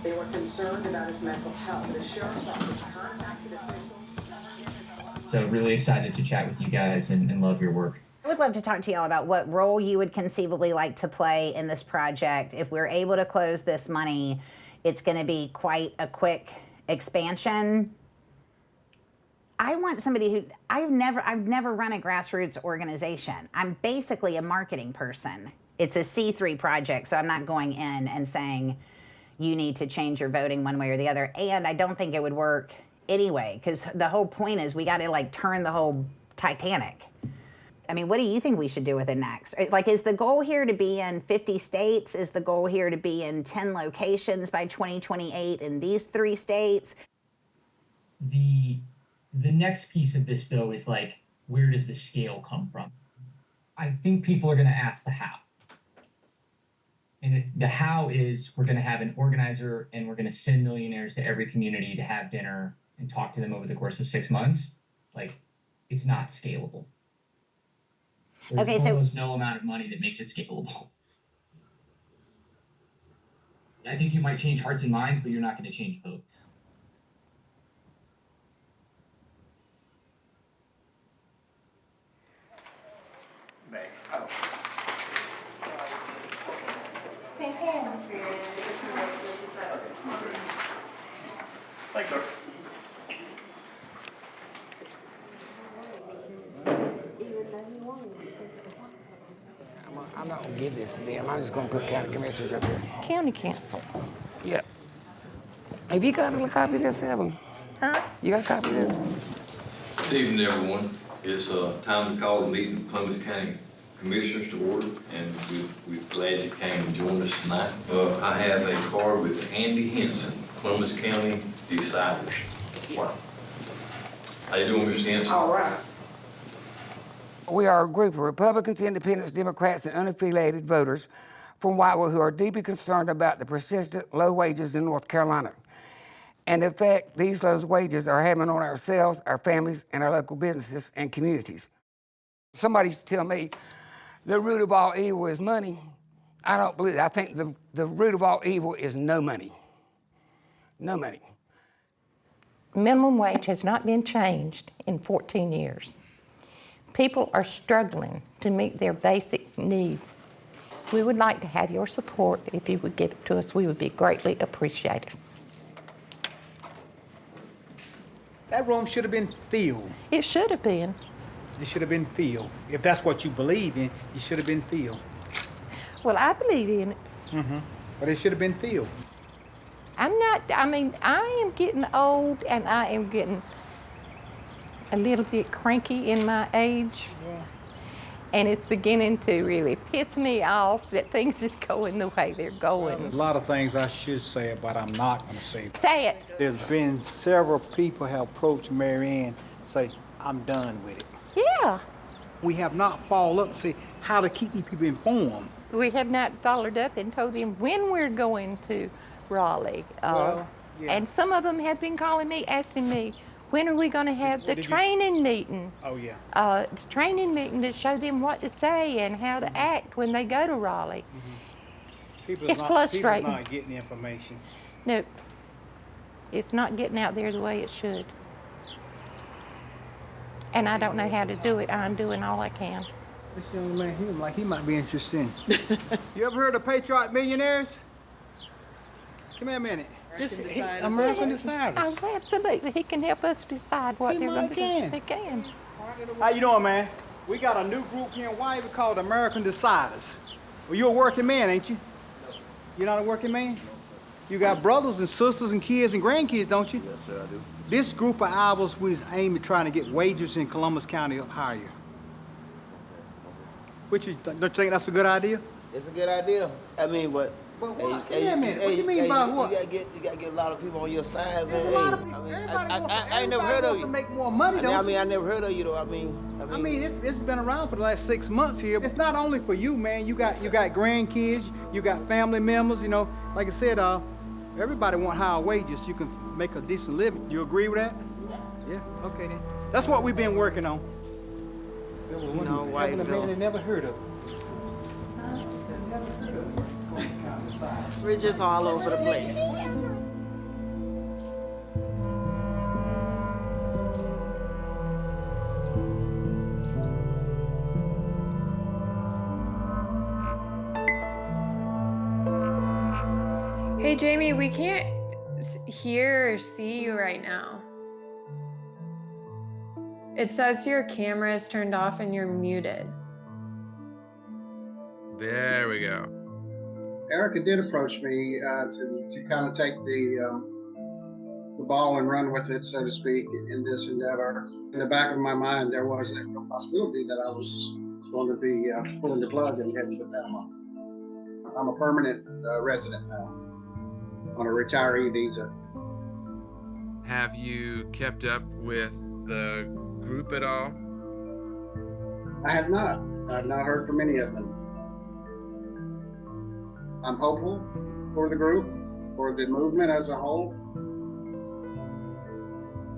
They were concerned about his mental health. The sheriff's office contacted officials. So really excited to chat with you guys and love your work. I would love to talk to y'all about what role you would conceivably like to play in this project. If we're able to close this money, it's going to be quite a quick expansion. I want somebody who, I've never run a grassroots organization. I'm basically a marketing person. It's a C3 project, so I'm not going in and saying, you need to change your voting one way or the other. And I don't think it would work anyway, because the whole point is we got to like turn the whole Titanic. I mean, what do you think we should do with it next? Like, is the goal here to be in 50 states? Is the goal here to be in 10 locations by 2028 in these 3 states? The next piece of this, though, is like, where does the scale come from? I think people are going to ask the how. And the how is we're going to have an organizer and we're going to send millionaires to every community to have dinner and talk to them over the course of 6 months. Like, it's not scalable. There's almost no amount of money that makes it scalable. I think you might change hearts and minds, but you're not going to change votes. Oh. Same here. Thanks, sir. I'm not gonna give this to them. I'm just gonna put county commissioners up here. County council. Yeah. Have you got a copy of this, Evan? Huh? You got a copy of this? Good evening, everyone. It's time to call the meeting of Columbus County Commissioners to order, and we're glad you came and joined us tonight. I have a card with Andy Henson, Columbus County Deciders. Wow. How you doing, Mr. Henson? All right. We are a group of Republicans, Independents, Democrats, and unaffiliated voters from Whitewell who are deeply concerned about the persistent low wages in North Carolina and the effect these low wages are having on ourselves, our families, and our local businesses and communities. Somebody used to tell me the root of all evil is money. I don't believe it. I think the root of all evil is no money. No money. Minimum wage has not been changed in 14 years. People are struggling to meet their basic needs. We would like to have your support. If you would give it to us, we would be greatly appreciated. That room should have been filled. It should have been. It should have been filled. If that's what you believe in, it should have been filled. Well, I believe in it. But it should have been filled. I am getting old and I am getting a little bit cranky in my age. Yeah. And it's beginning to really piss me off that things is going the way they're going. Well, a lot of things I should say, but I'm not going to say that. Say it. There's been several people have approached Mary Ann, say, I'm done with it. Yeah. We have not followed up to see how to keep these people informed. We have not followed up and told them when we're going to Raleigh. Yeah. And some of them have been calling me, asking me, when are we going to have the training meeting? Oh, yeah. The training meeting to show them what to say and how to act when they go to Raleigh. It's frustrating. People not getting the information. No, it's not getting out there the way it should. And I don't know how to do it. I'm doing all I can. This young man, he might be interested. You ever heard of Patriotic Millionaires? Come here a minute. American Deciders. Oh, absolutely. He can help us decide what they're going to do. He can. How you doing, man? We got a new group here in Wyvern called American Deciders. Well, you're a working man, ain't you? You're not a working man? You got brothers and sisters and kids and grandkids, don't you? Yes, sir, I do. This group of ours was aimed at trying to get wages in Columbus County up higher. Don't you think that's a good idea? It's a good idea. I mean, but. But what? Come here a minute. What do you mean by what? You gotta get a lot of people on your side, man. A lot of people. I ain't never heard of you. To make more money, don't I mean, I never heard of you though. I mean, it's been around for the last 6 months here. It's not only for you, man. You got grandkids, you got family members. You know, like I said, everybody want higher wages. You can make a decent living. You agree with that? Yeah. Okay then. That's what we've been working on. No, Having a man they never heard of. We're just all over the place. Hey Jamie, we can't hear or see you right now. It says your camera is turned off and you're muted. There we go. Erica did approach me to kind of take the ball and run with it, so to speak, in this endeavor. In the back of my mind, there was a possibility that I was going to be pulling the plug and heading to Panama. I'm a permanent resident now on a retiree visa. Have you kept up with the group at all? I have not. I have not heard from any of them. I'm hopeful for the group, for the movement as a whole.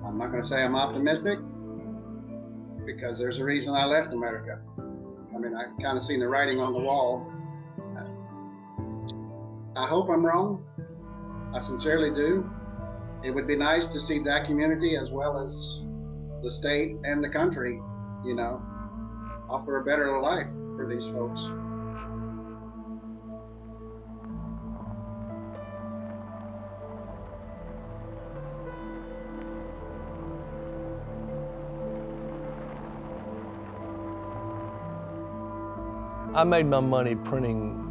I'm not going to say I'm optimistic because there's a reason I left America. I mean, I kind of seen the writing on the wall. I hope I'm wrong. I sincerely do. It would be nice to see that community as well as the state and the country, you know, offer a better life for these folks. I made my money printing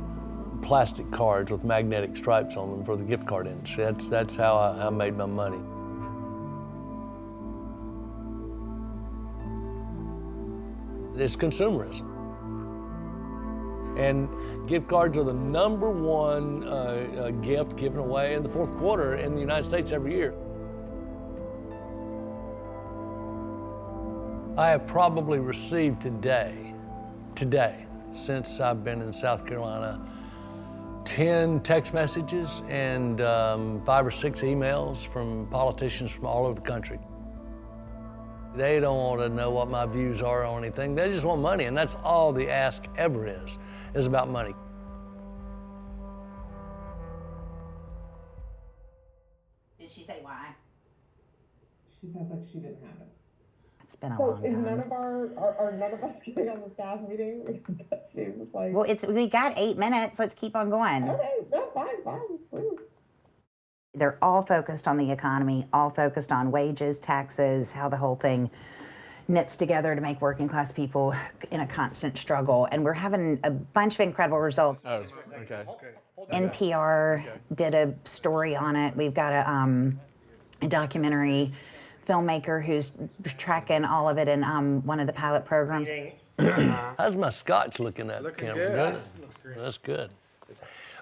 plastic cards with magnetic stripes on them for the gift card industry. That's how I made my money. It's consumerism. And gift cards are the #1 gift given away in the fourth quarter in the United States every year. I have probably received today, since I've been in South Carolina, 10 text messages and 5 or 6 emails from politicians from all over the country. They don't want to know what my views are or anything. They just want money, and that's all the ask ever is about money. she said like she didn't have it. It's been a So long is time. none of are none of us getting on the staff meeting? Because that seems like. Well, we got 8 minutes. Let's keep on going. Okay, no, fine, please. They're all focused on the economy, all focused on wages, taxes, how the whole thing knits together to make working class people in a constant struggle. And we're having a bunch of incredible results. Oh, okay. NPR did a story on it. We've got a documentary filmmaker who's tracking all of it in one of the pilot programs. How's my scotch looking at the camera? Good? That's good.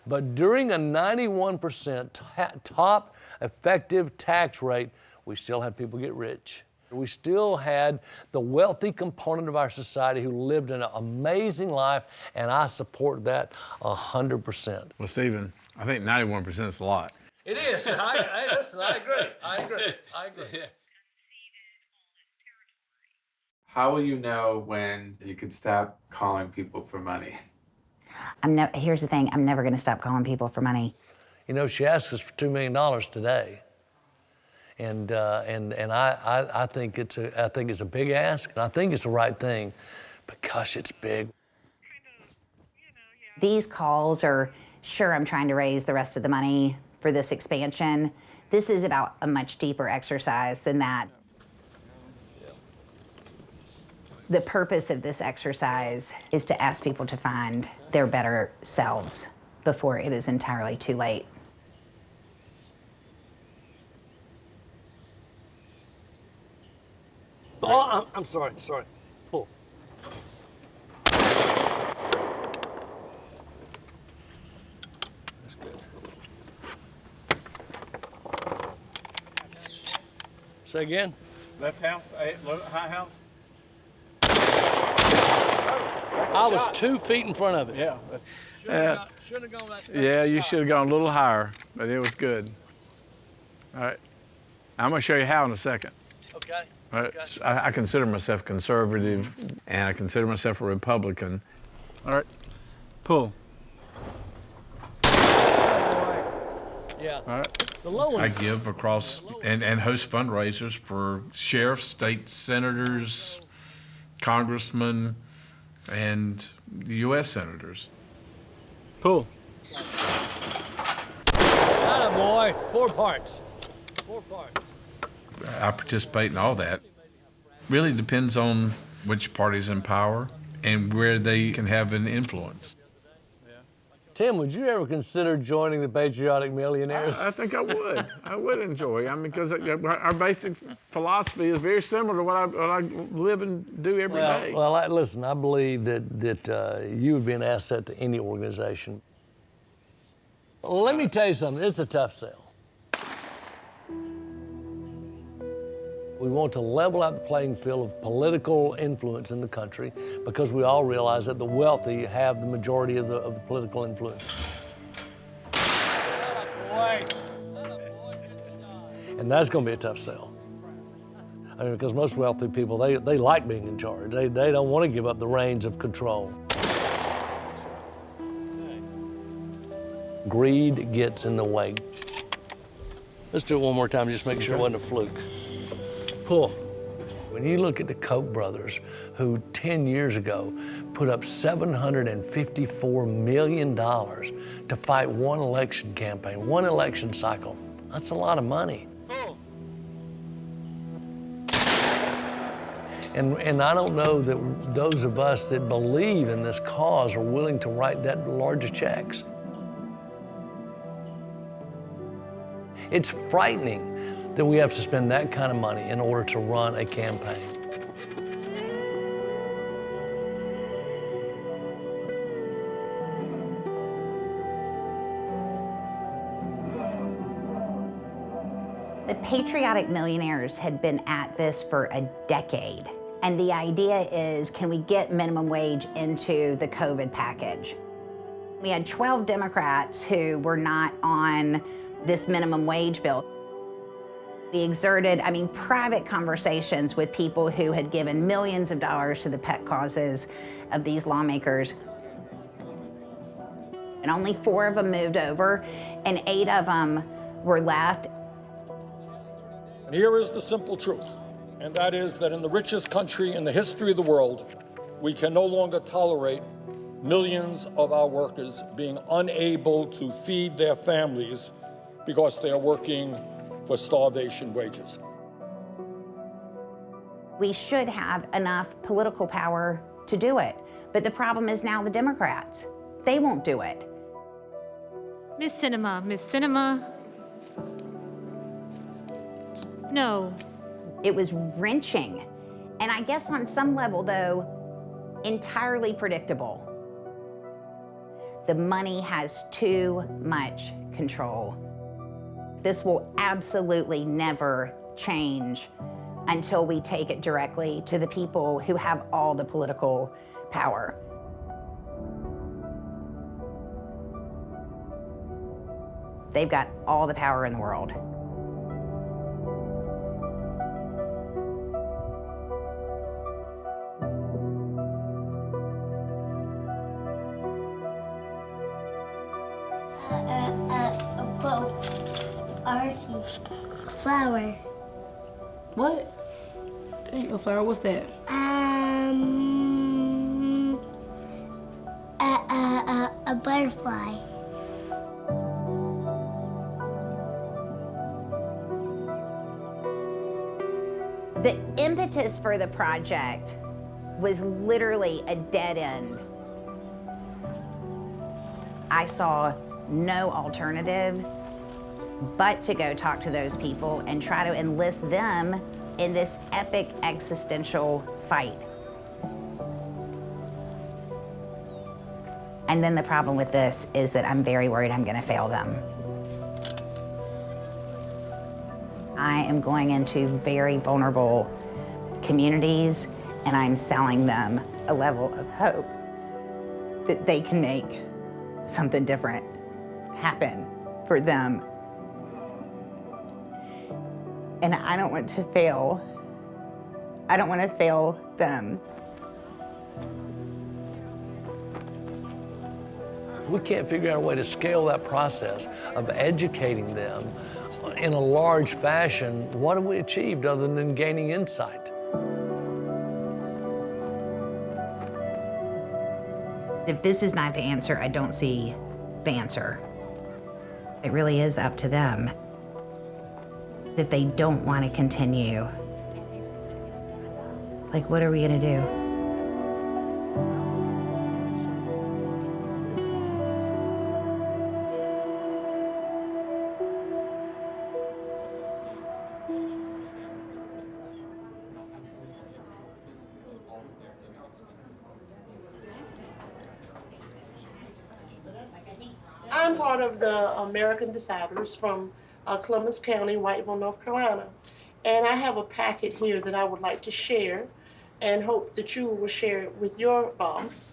But during a 91% top effective tax rate, we still had people get rich. We still had the wealthy component of our society who lived an amazing life, and I support that 100%. Well, Stephen, I think 91% is a lot. It is. Listen, I agree. How will you know when you can stop calling people for money? Here's the thing, I'm never going to stop calling people for money. You know, she asked us for $2 million today. And I think it's a big ask, and I think it's the right thing, but gosh, it's big. These calls are, sure, I'm trying to raise the rest of the money for this expansion. This is about a much deeper exercise than that. The purpose of this exercise is to ask people to find their better selves before it is entirely too late. Oh, I'm sorry. Pull. That's good. Say again? Left house, high house? I was 2 feet in front of it. Yeah. Shouldn't have gone that fast. Yeah, you should have gone a little higher, but it was good. All right. I'm going to show you how in a second. Okay. All right. I consider myself conservative, and I consider myself a Republican. All right. Pull. Yeah. All right. The low one. I give across and host fundraisers for sheriffs, state senators, congressmen, and U.S. senators. Pull. Atta boy. 4 parts. 4 parts. I participate in all that. Really depends on which party's in power and where they can have an influence. Tim, would you ever consider joining the Patriotic Millionaires? I think I would. I would enjoy. I mean, because our basic philosophy is very similar to what I live and do every day. Well, listen, I believe that you would be an asset to any organization. Let me tell you something. It's a tough sell. We want to level out the playing field of political influence in the country because we all realize that the wealthy have the majority of the political influence. And that's going to be a tough sell. I mean, because most wealthy people, they like being in charge. They don't want to give up the reins of control. Greed gets in the way. Let's do it one more time, just make sure it wasn't a fluke. Pull. When you look at the Koch brothers, who 10 years ago put up $754 million to fight one election campaign, one election cycle, that's a lot of money. And I don't know that those of us that believe in this cause are willing to write that large checks. It's frightening that we have to spend that kind of money in order to run a campaign. The Patriotic Millionaires had been at this for a decade. And the idea is, can we get minimum wage into the COVID package? We had 12 Democrats who were not on this minimum wage bill. We exerted, private conversations with people who had given millions of dollars to the pet causes of these lawmakers. And only 4 of them moved over, and 8 of them were left. Here is the simple truth, and that is that in the richest country in the history of the world, we can no longer tolerate millions of our workers being unable to feed their families because they are working for starvation wages. We should have enough political power to do it. But the problem is now the Democrats. They won't do it. Miss Cinema. No. It was wrenching. And I guess on some level, though, entirely predictable. The money has too much control. This will absolutely never change until we take it directly to the people who have all the political power. They've got all the power in the world. A boat. Archie. Flower. What? There ain't no flower. What's that? A butterfly. The impetus for the project was literally a dead end. I saw no alternative but to go talk to those people and try to enlist them in this epic existential fight. And then the problem with this is that I'm very worried I'm gonna fail them. I am going into very vulnerable communities and I'm selling them a level of hope that they can make something different happen for them. And I don't want to fail. I don't want to fail them. If we can't figure out a way to scale that process of educating them in a large fashion, what have we achieved other than gaining insight? If this is not the answer, I don't see the answer. It really is up to them. If they don't want to continue, like, what are we gonna do? I'm part of the American Deciders from Columbus County, Whiteville, North Carolina. And I have a packet here that I would like to share and hope that you will share it with your boss.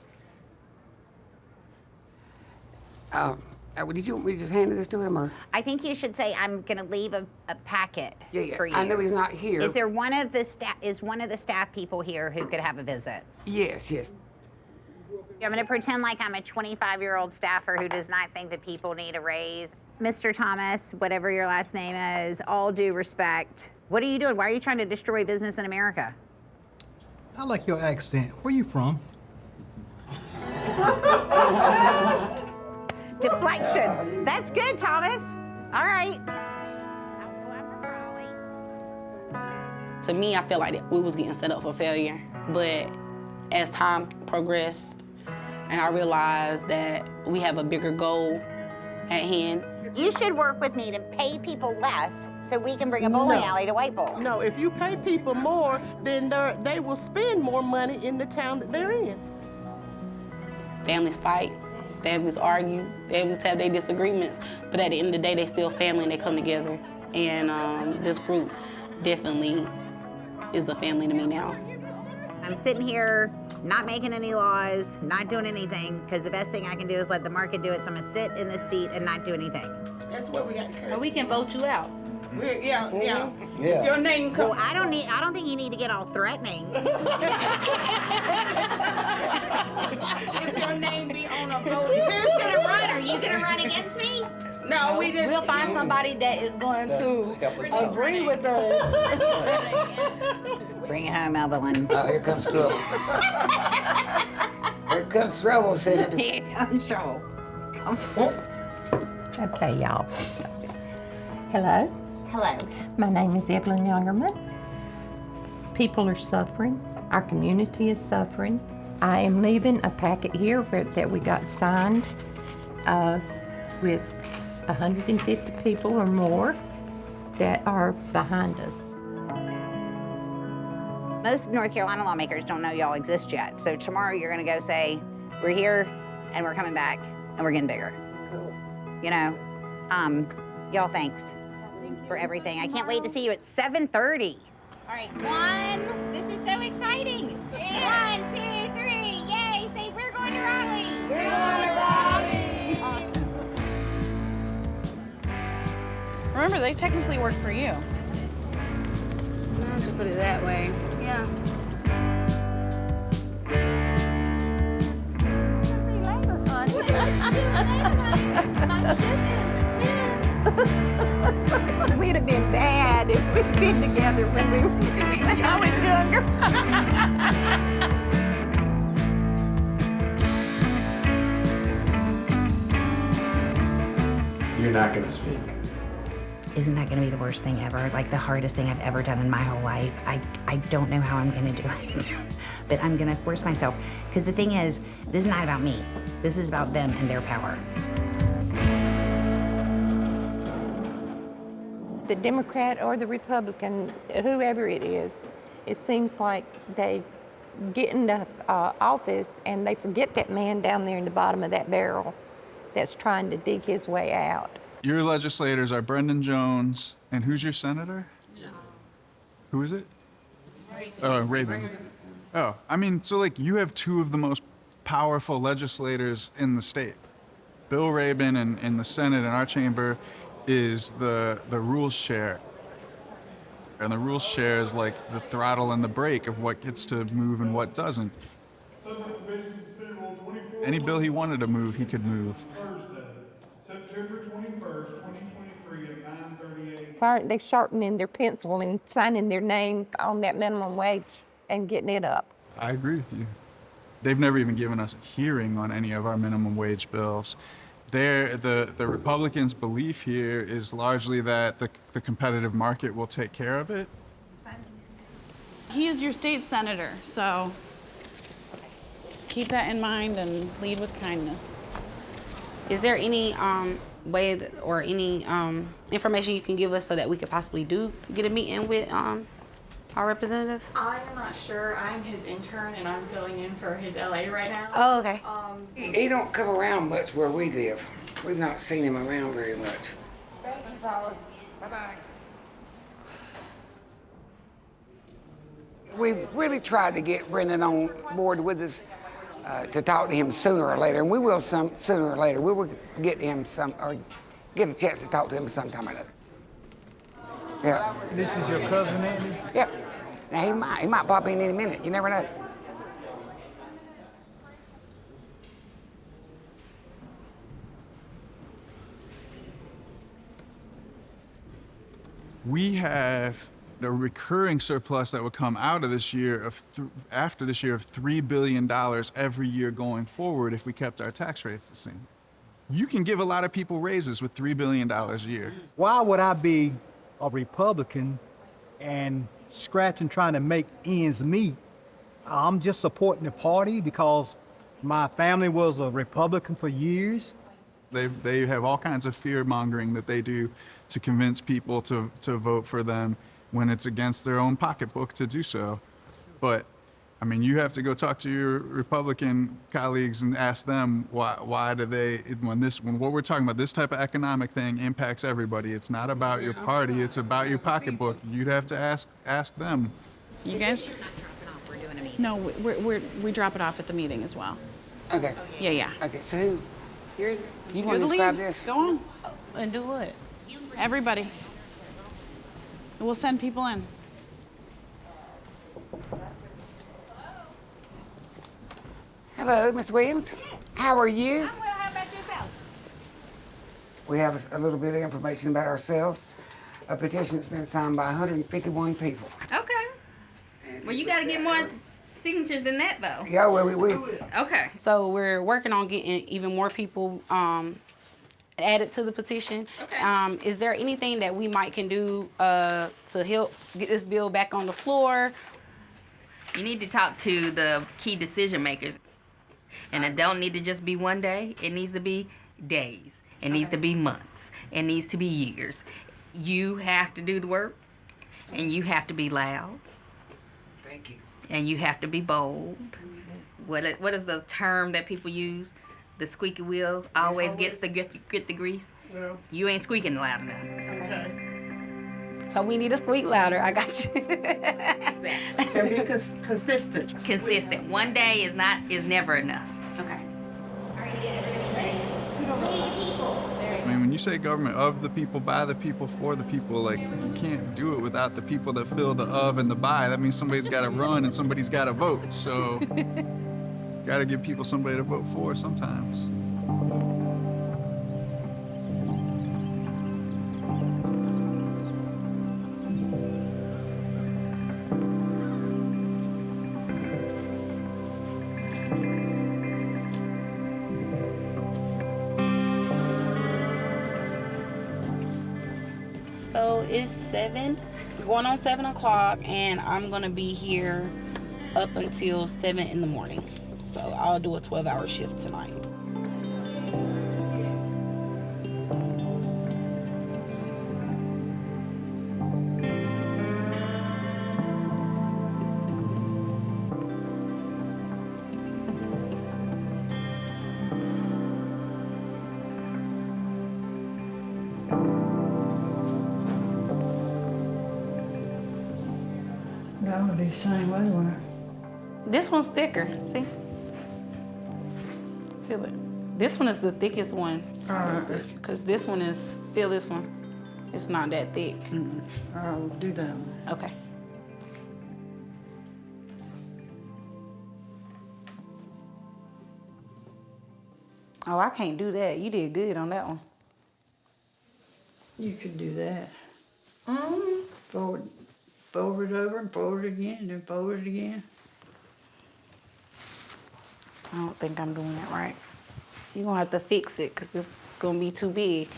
Did you want me to just hand this to him, or? I think you should say, I'm gonna leave a packet for you. I know he's not here. Is there one of the staff people here who could have a visit? Yes. I'm gonna pretend like I'm a 25-year-old staffer who does not think that people need a raise. Mr. Thomas, whatever your last name is, all due respect. What are you doing? Why are you trying to destroy business in America? I like your accent. Where you from? Deflection. That's good, Thomas. All right. To me, I feel like we was getting set up for failure. But as time progressed, and I realized that we have a bigger goal at hand. You should work with me to pay people less so we can bring a bowling alley to White Bowl. No, if you pay people more, then they will spend more money in the town that they're in. Families fight, families argue, families have their disagreements, but at the end of the day, they still family and they come together. And this group definitely is a family to me now. I'm sitting here, not making any laws, not doing anything, because the best thing I can do is let the market do it, so I'm gonna sit in this seat and not do anything. That's what we got to Or we can vote you out. Yeah. If your name comes. Well, I don't think you need to get all threatening. If your name be on a vote. Who's gonna run? Are you gonna run against me? No, we'll find somebody that is going to agree with us. Bring it home, Evelyn. Oh, here comes trouble. Here comes trouble, Senator. Here comes trouble. Okay, y'all. Hello. Hello. My name is Evelyn Youngerman. People are suffering. Our community is suffering. I am leaving a packet here that we got signed with 150 people or more that are behind us. Most North Carolina lawmakers don't know y'all exist yet. So tomorrow you're gonna go say, we're here and we're coming back and we're getting bigger. Cool. You know, y'all thanks for everything. I can't wait to see you at 7:30. All right, one, this is so exciting. Yeah. 1, 2, 3, yay, say we're going to Raleigh. We're going to Raleigh. Awesome. Remember, they technically work for you. Why don't you put it that way? Yeah. We'd have been bad if we'd been together when I was younger. You're not gonna speak. Isn't that gonna be the worst thing ever? Like the hardest thing I've ever done in my whole life. I don't know how I'm gonna do it, but I'm gonna force myself. Because the thing is, this is not about me. This is about them and their power. The Democrat or the Republican, whoever it is, it seems like they get into office and they forget that man down there in the bottom of that barrel that's trying to dig his way out. Your legislators are Brendan Jones, and who's your senator? Yeah. Who is it? Rabin. Oh, I mean, so like you have two of the most powerful legislators in the state. Bill Rabin in the Senate in our chamber is the rules chair. And the rules chair is like the throttle and the brake of what gets to move and what doesn't. Any bill he wanted to move, he could move. Thursday, September 21st, 2023 at 9:38. Why aren't they sharpening their pencil and signing their name on that minimum wage and getting it up? I agree with you. They've never even given us a hearing on any of our minimum wage bills. The Republicans' belief here is largely that the competitive market will take care of it. He is your state senator, so keep that in mind and lead with kindness. Is there any way or any information you can give us so that we could possibly get a meeting with our representative? I am not sure. I'm his intern and I'm filling in for his LA right now. Oh, okay. He don't come around much where we live. We've not seen him around very much. Thank you, Paula. Bye-bye. We've really tried to get Brendan on board with us to talk to him sooner or later, and we will sooner or later. We will get him get a chance to talk to him sometime or another. Yeah. This is your cousin, Andy? Yep. Now he might pop in any minute. You never know. We have a recurring surplus that would come out of this year after this year of $3 billion every year going forward if we kept our tax rates the same. You can give a lot of people raises with $3 billion a year. Why would I be a Republican and scratching trying to make ends meet? I'm just supporting the party because my family was a Republican for years. They have all kinds of fear mongering that they do to convince people to vote for them when it's against their own pocketbook to do so. But I mean, you have to go talk to your Republican colleagues and ask them why do they, when what we're talking about, this type of economic thing impacts everybody. It's not about your party, it's about your pocketbook. You'd have to ask them. You guys? No, we drop it off at the meeting as well. Okay. Yeah. Okay, so who? You You're want the to describe lead. this? Go on. And do what? Everybody. We'll send people in. Hello, Miss Williams. How are you? I'm well. How about yourself? We have a little bit of information about ourselves. A petition's been signed by 151 people. Okay. Well, you gotta get more signatures than that, though. Yeah, well, we Okay. So we're working on getting even more people added to the petition. Okay. Is there anything that we can do to help get this bill back on the floor? You need to talk to the key decision makers. And it don't need to just be one day. It needs to be days. It needs to be months. It needs to be years. You have to do the work, and you have to be loud. Thank you. And you have to be bold. What is the term that people use? The squeaky wheel always gets the get the grease. Yeah. You ain't squeaking loud enough. Okay. So we need to squeak louder. I got you. Exactly. And be consistent. Consistent. One day is never enough. Okay. I mean, when you say government of the people, by the people, for the people, like, you can't do it without the people that fill the of and the by. That means somebody's got to run and somebody's got to vote. So, got to give people somebody to vote for sometimes. So it's going on 7 o'clock, and I'm gonna be here up until 7 in the morning. So I'll do a 12-hour shift tonight. That would be the same way, wouldn't it? This one's thicker, see? Feel it. This one is the thickest one. All right. Because this one is, feel this one. It's not that thick. I'll do that one. Okay. Oh, I can't do that. You did good on that one. You could do that. Fold it over and fold it again, and then fold it again. I don't think I'm doing that right. You're gonna have to fix it, because this is gonna be too big.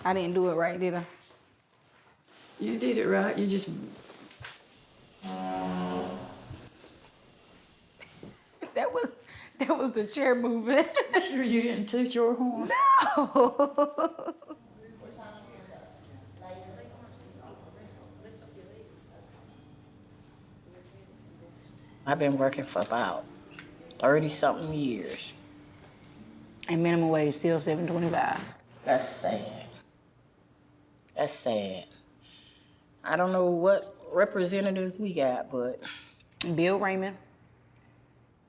I didn't do it right, did I? You did it right. You just. That was the chair movement. Sure you didn't toot your horn? No. I've been working for about 30-something years. And minimum wage still $7.25. That's sad. That's sad. I don't know what representatives we got, but Bill Raymond.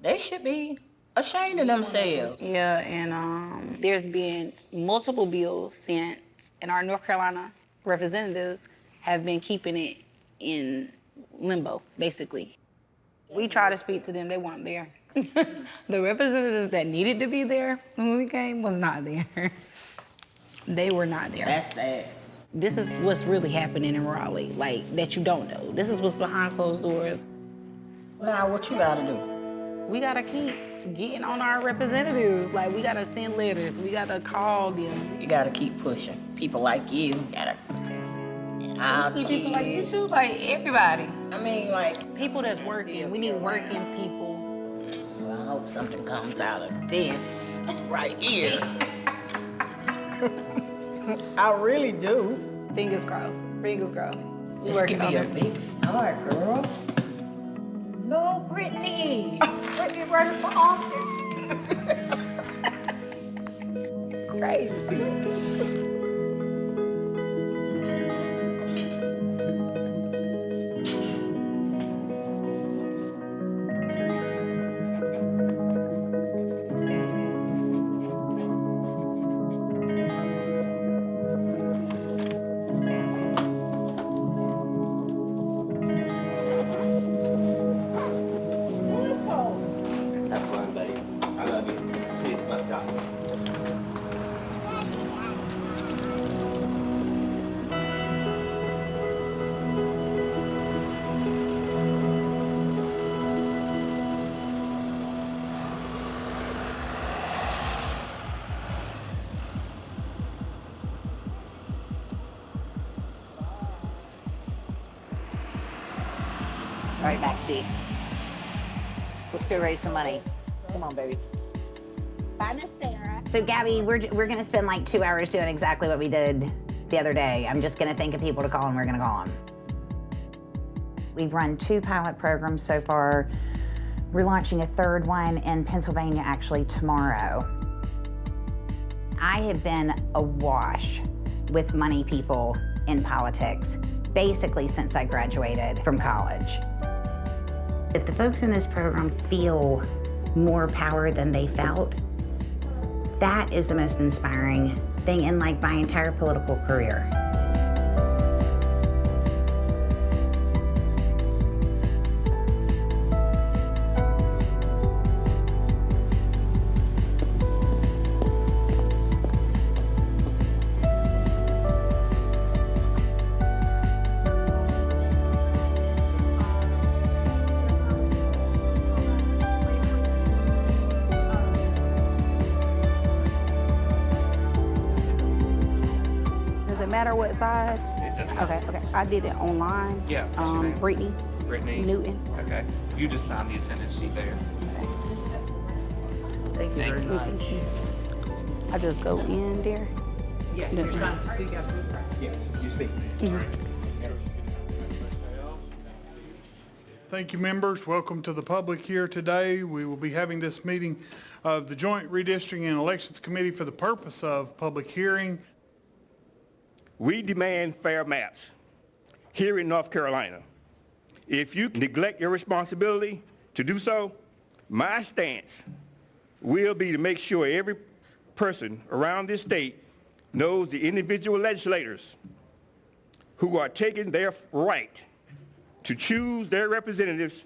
They should be ashamed of themselves. Yeah, and there's been multiple bills sent, and our North Carolina representatives have been keeping it in limbo, basically. We tried to speak to them, they weren't there. The representatives that needed to be there when we came was not there. They were not there. That's sad. This is what's really happening in Raleigh, like, that you don't know. This is what's behind closed doors. Now, what you gotta do? We gotta keep getting on our representatives. Like, we gotta send letters. We gotta call them. You gotta keep pushing. People like you gotta. People like you too, like everybody. I mean, like people that's working. We need working people. Well, I hope something comes out of this right here. I really do. Fingers crossed. Fingers crossed. This could be a big start, girl. No, Brittany. Brittany running for office. Crazy. All right, Maxie. Let's go raise some money. Come on, baby. Bye, Miss Sarah. So, Gabby, we're going to spend like 2 hours doing exactly what we did the other day. I'm just going to think of people to call, and we're going to call them. We've run 2 pilot programs so far. We're launching a 3rd one in Pennsylvania actually tomorrow. I have been awash with money people in politics basically since I graduated from college. If the folks in this program feel more power than they felt, that is the most inspiring thing in like my entire political career. Does it matter what side? It doesn't. Okay. I did it online. Yeah. What's your name? Brittany Newton. Okay. You just signed the attendance sheet there. Thank you very much. I just go in there. Yes. Yes, You're ma'am. signed to speak. Absolutely. Yeah. You speak. Thank you, members. Welcome to the public here today. We will be having this meeting of the Joint Redistricting and Elections Committee for the purpose of public hearing. We demand fair maps here in North Carolina. If you neglect your responsibility to do so, my stance will be to make sure every person around this state knows the individual legislators who are taking their right to choose their representatives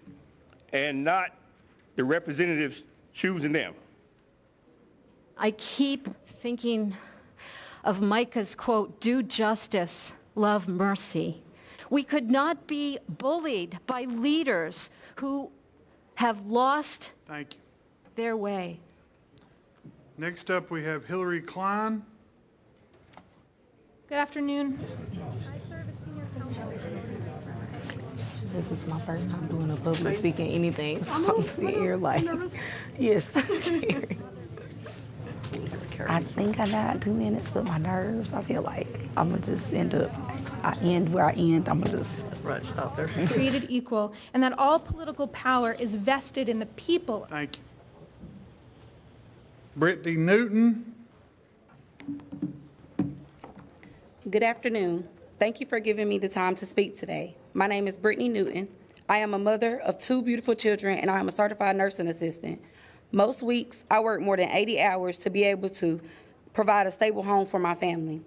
and not the representatives choosing them. I keep thinking of Micah's quote, "Do justice, love mercy." We could not be bullied by leaders who have lost their way. Next up, we have Hillary Klein. Good afternoon. This is my first time doing a public speaking anything, so I'm sitting here like, yes. I think I got 2 minutes, but my nerves, I feel like I'm gonna just end up, I end where I end, I'm gonna just stop there. Created equal, and that all political power is vested in the people. Thank you. Brittany Newton. Good afternoon. Thank you for giving me the time to speak today. My name is Brittany Newton. I am a mother of 2 beautiful children, and I am a certified nursing assistant. Most weeks, I work more than 80 hours to be able to provide a stable home for my family.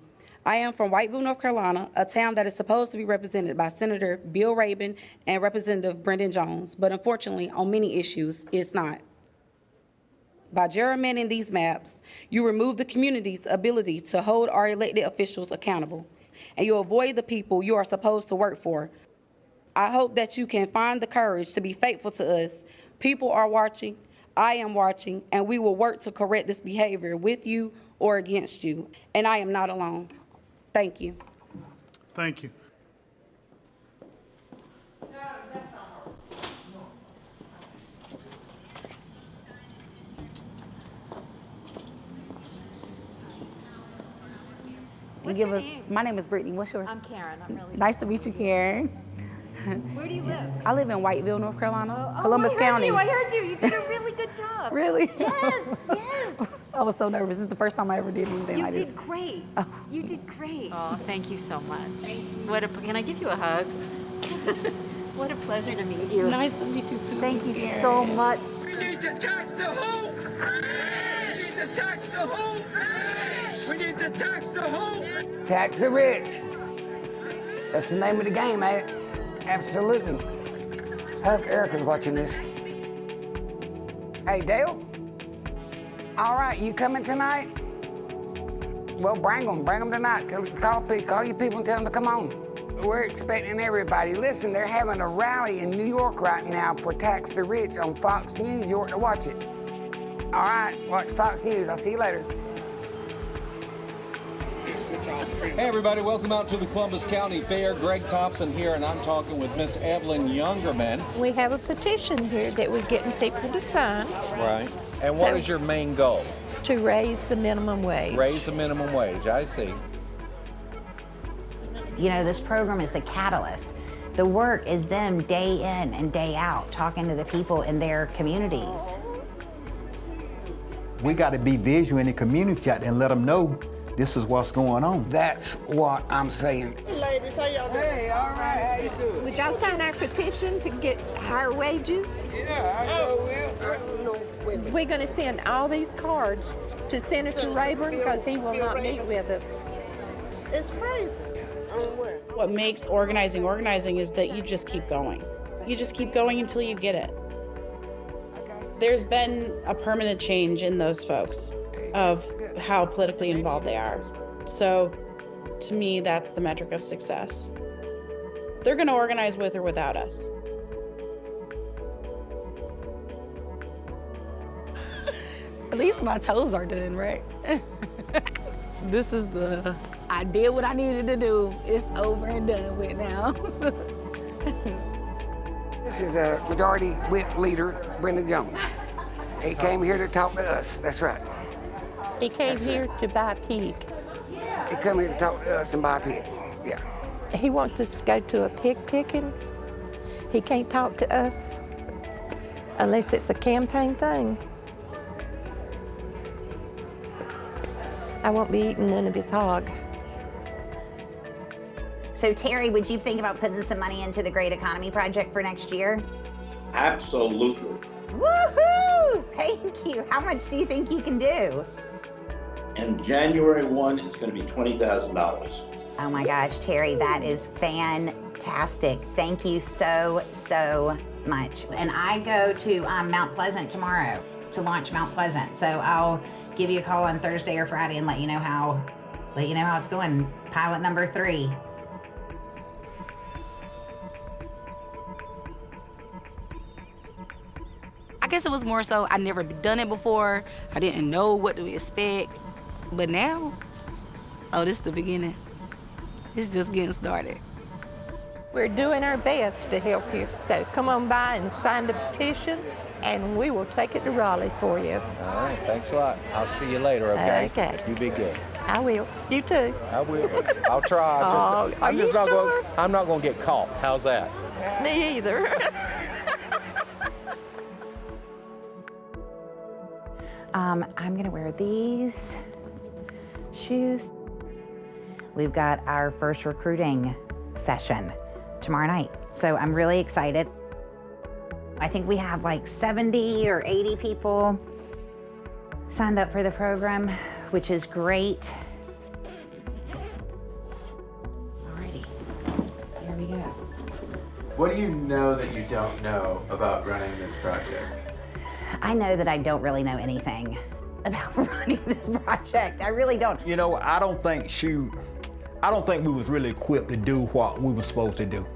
I am from Whiteville, North Carolina, a town that is supposed to be represented by Senator Bill Rabon and Representative Brendan Jones, but unfortunately, on many issues, it's not. By gerrymandering these maps, you remove the community's ability to hold our elected officials accountable, and you avoid the people you are supposed to work for. I hope that you can find the courage to be faithful to us. People are watching, I am watching, and we will work to correct this behavior with you or against you, and I am not alone. Thank you. Thank you. My name is Brittany. What's yours? I'm Karen. I'm really Nice to meet you, Karen. Where do you live? I live in Whiteville, North Carolina, Oh, Columbus I heard County. You. I heard you. You did a really good job. Really? Yes, yes. I was so nervous. This is the first time I ever did anything You like did this. great. You did great. Oh, thank you so much. Can I give you a hug? What a pleasure to meet you. Nice to meet you too. Thank you Karen. so much. We need to tax the home. We need to tax the home. We need to tax the home. Tax the rich. That's the name of the game, man. Absolutely. I hope Erica's watching this. Hey, Dale? All right, you coming tonight? Well, bring them tonight. Call your people and tell them to come on. We're expecting everybody. Listen, they're having a rally in New York right now for Tax the Rich on Fox News. You ought to watch it. All right, watch Fox News. I'll see you later. Hey everybody, welcome out to the Columbus County Fair. Greg Thompson here, and I'm talking with Miss Evelyn Youngerman. We have a petition here that we're getting people to sign Right. And what So- is your main goal? to raise the minimum wage. Raise the minimum wage, I see. You know, this program is the catalyst. The work is them day in and day out, talking to the people in their communities. We got to be visual in the community out there and let them know this is what's going on. That's what I'm saying. Ladies, how y'all doing? Hey, all right, how you doing? Would y'all sign our petition to get higher wages? Yeah, I know We're going to send all these cards to Senator Rayburn because he will not meet with us. It's crazy. What makes organizing is that you just keep going. You just keep going until you get it. There's been a permanent change in those folks of how politically involved they are. So to me, that's the metric of success. They're going to organize with or without us. At least my toes are done, right? This is I did what I needed to do. It's over and done with now. This is a majority whip leader, Brendan Jones. He came here to talk to us, that's right. He came here to buy a pig. He come here to talk to us and buy a pig, yeah. He wants us to go to a pig picking. He can't talk to us unless it's a campaign thing. I won't be eating none of his hog. So Terry, would you think about putting some money into the Great Economy Project for next year? Absolutely. Woohoo! Thank you. How much do you think you can do? And January 1, it's going to be $20,000. Oh my gosh, Terry, that is fantastic. Thank you so, so much. And I go to Mount Pleasant tomorrow to launch Mount Pleasant. So I'll give you a call on Thursday or Friday and let you know how it's going. Pilot number 3. I guess it was more so I'd never done it before. I didn't know what to expect. But now, oh, this is the beginning. It's just getting started. We're doing our best to help you. So come on by and sign the petition, and we will take it to Raleigh for you. All right, thanks a lot. I'll see you later, okay? Okay. You be good. I will. You too. I will. I'll try. Oh, are you sure? I'm not going to get caught. How's that? Me either. I'm gonna wear these shoes. We've got our first recruiting session tomorrow night. So I'm really excited. I think we have like 70 or 80 people signed up for the program, which is great. Alrighty, here we go. What do you know that you don't know about running this project? I know that I don't really know anything about running this project. I really don't. You know, I don't think we was really equipped to do what we were supposed to do.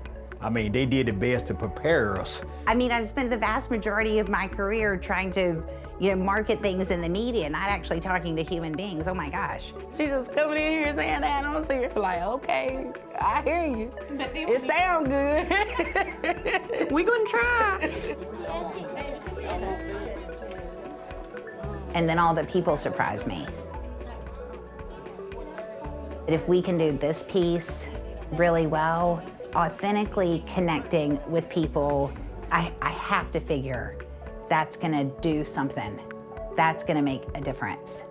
I mean, they did the best to prepare us. I mean, I've spent the vast majority of my career trying to, market things in the media, not actually talking to human beings. Oh my gosh. She just coming in here saying that, and I'm sitting here like, okay, I hear you. It sounds good. We gonna try. And then all the people surprise me. If we can do this piece really well, authentically connecting with people, I have to figure that's gonna do something. That's gonna make a difference.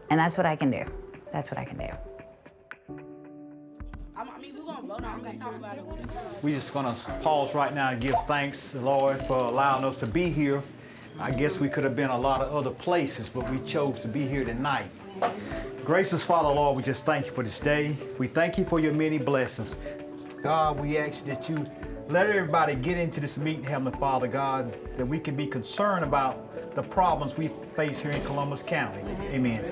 And that's what I can do. That's what I can do. We're just gonna pause right now and give thanks to the Lord for allowing us to be here. I guess we could have been a lot of other places, but we chose to be here tonight. Gracious Father, Lord, we just thank you for this day. We thank you for your many blessings. God, we ask that you let everybody get into this meeting, Heavenly Father, God, that we can be concerned about the problems we face here in Columbus County. Amen.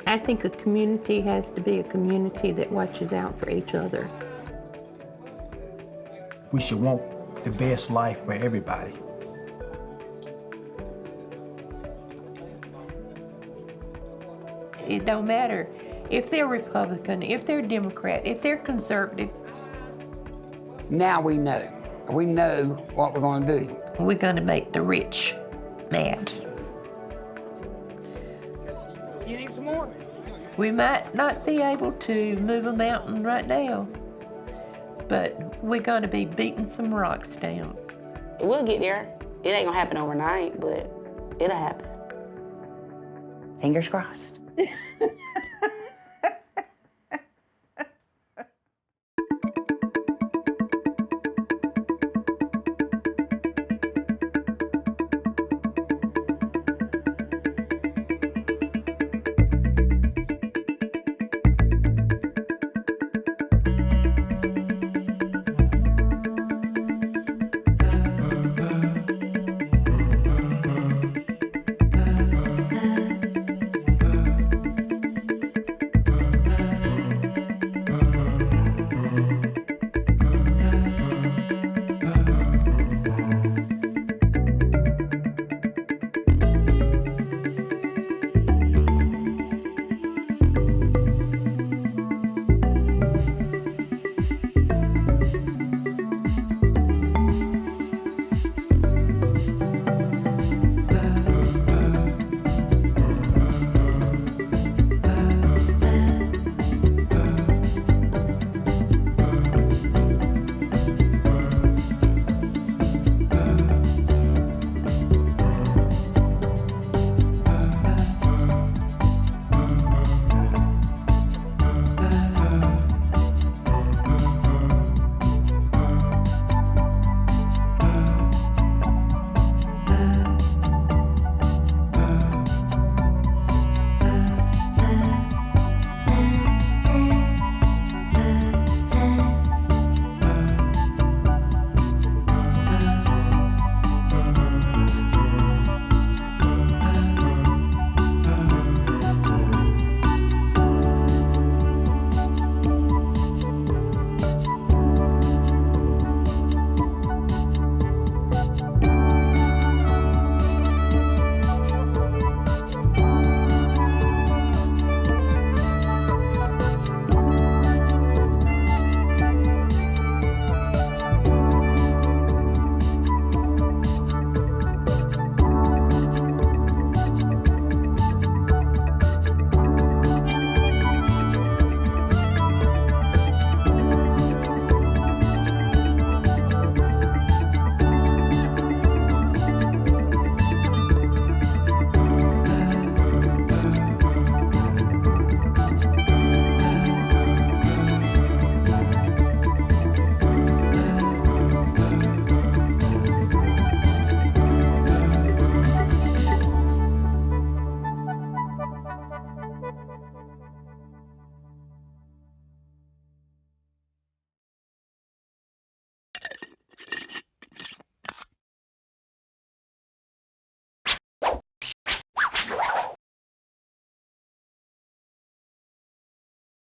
I think a community has to be a community that watches out for each other. We should want the best life for everybody. It don't matter if they're Republican, if they're Democrat, if they're conservative. Now we know. We know what we're going to do. We're going to make the rich mad. You need some more? We might not be able to move a mountain right now, but we're going to be beating some rocks down. We'll get there. It ain't gonna happen overnight, but it'll happen. Fingers crossed.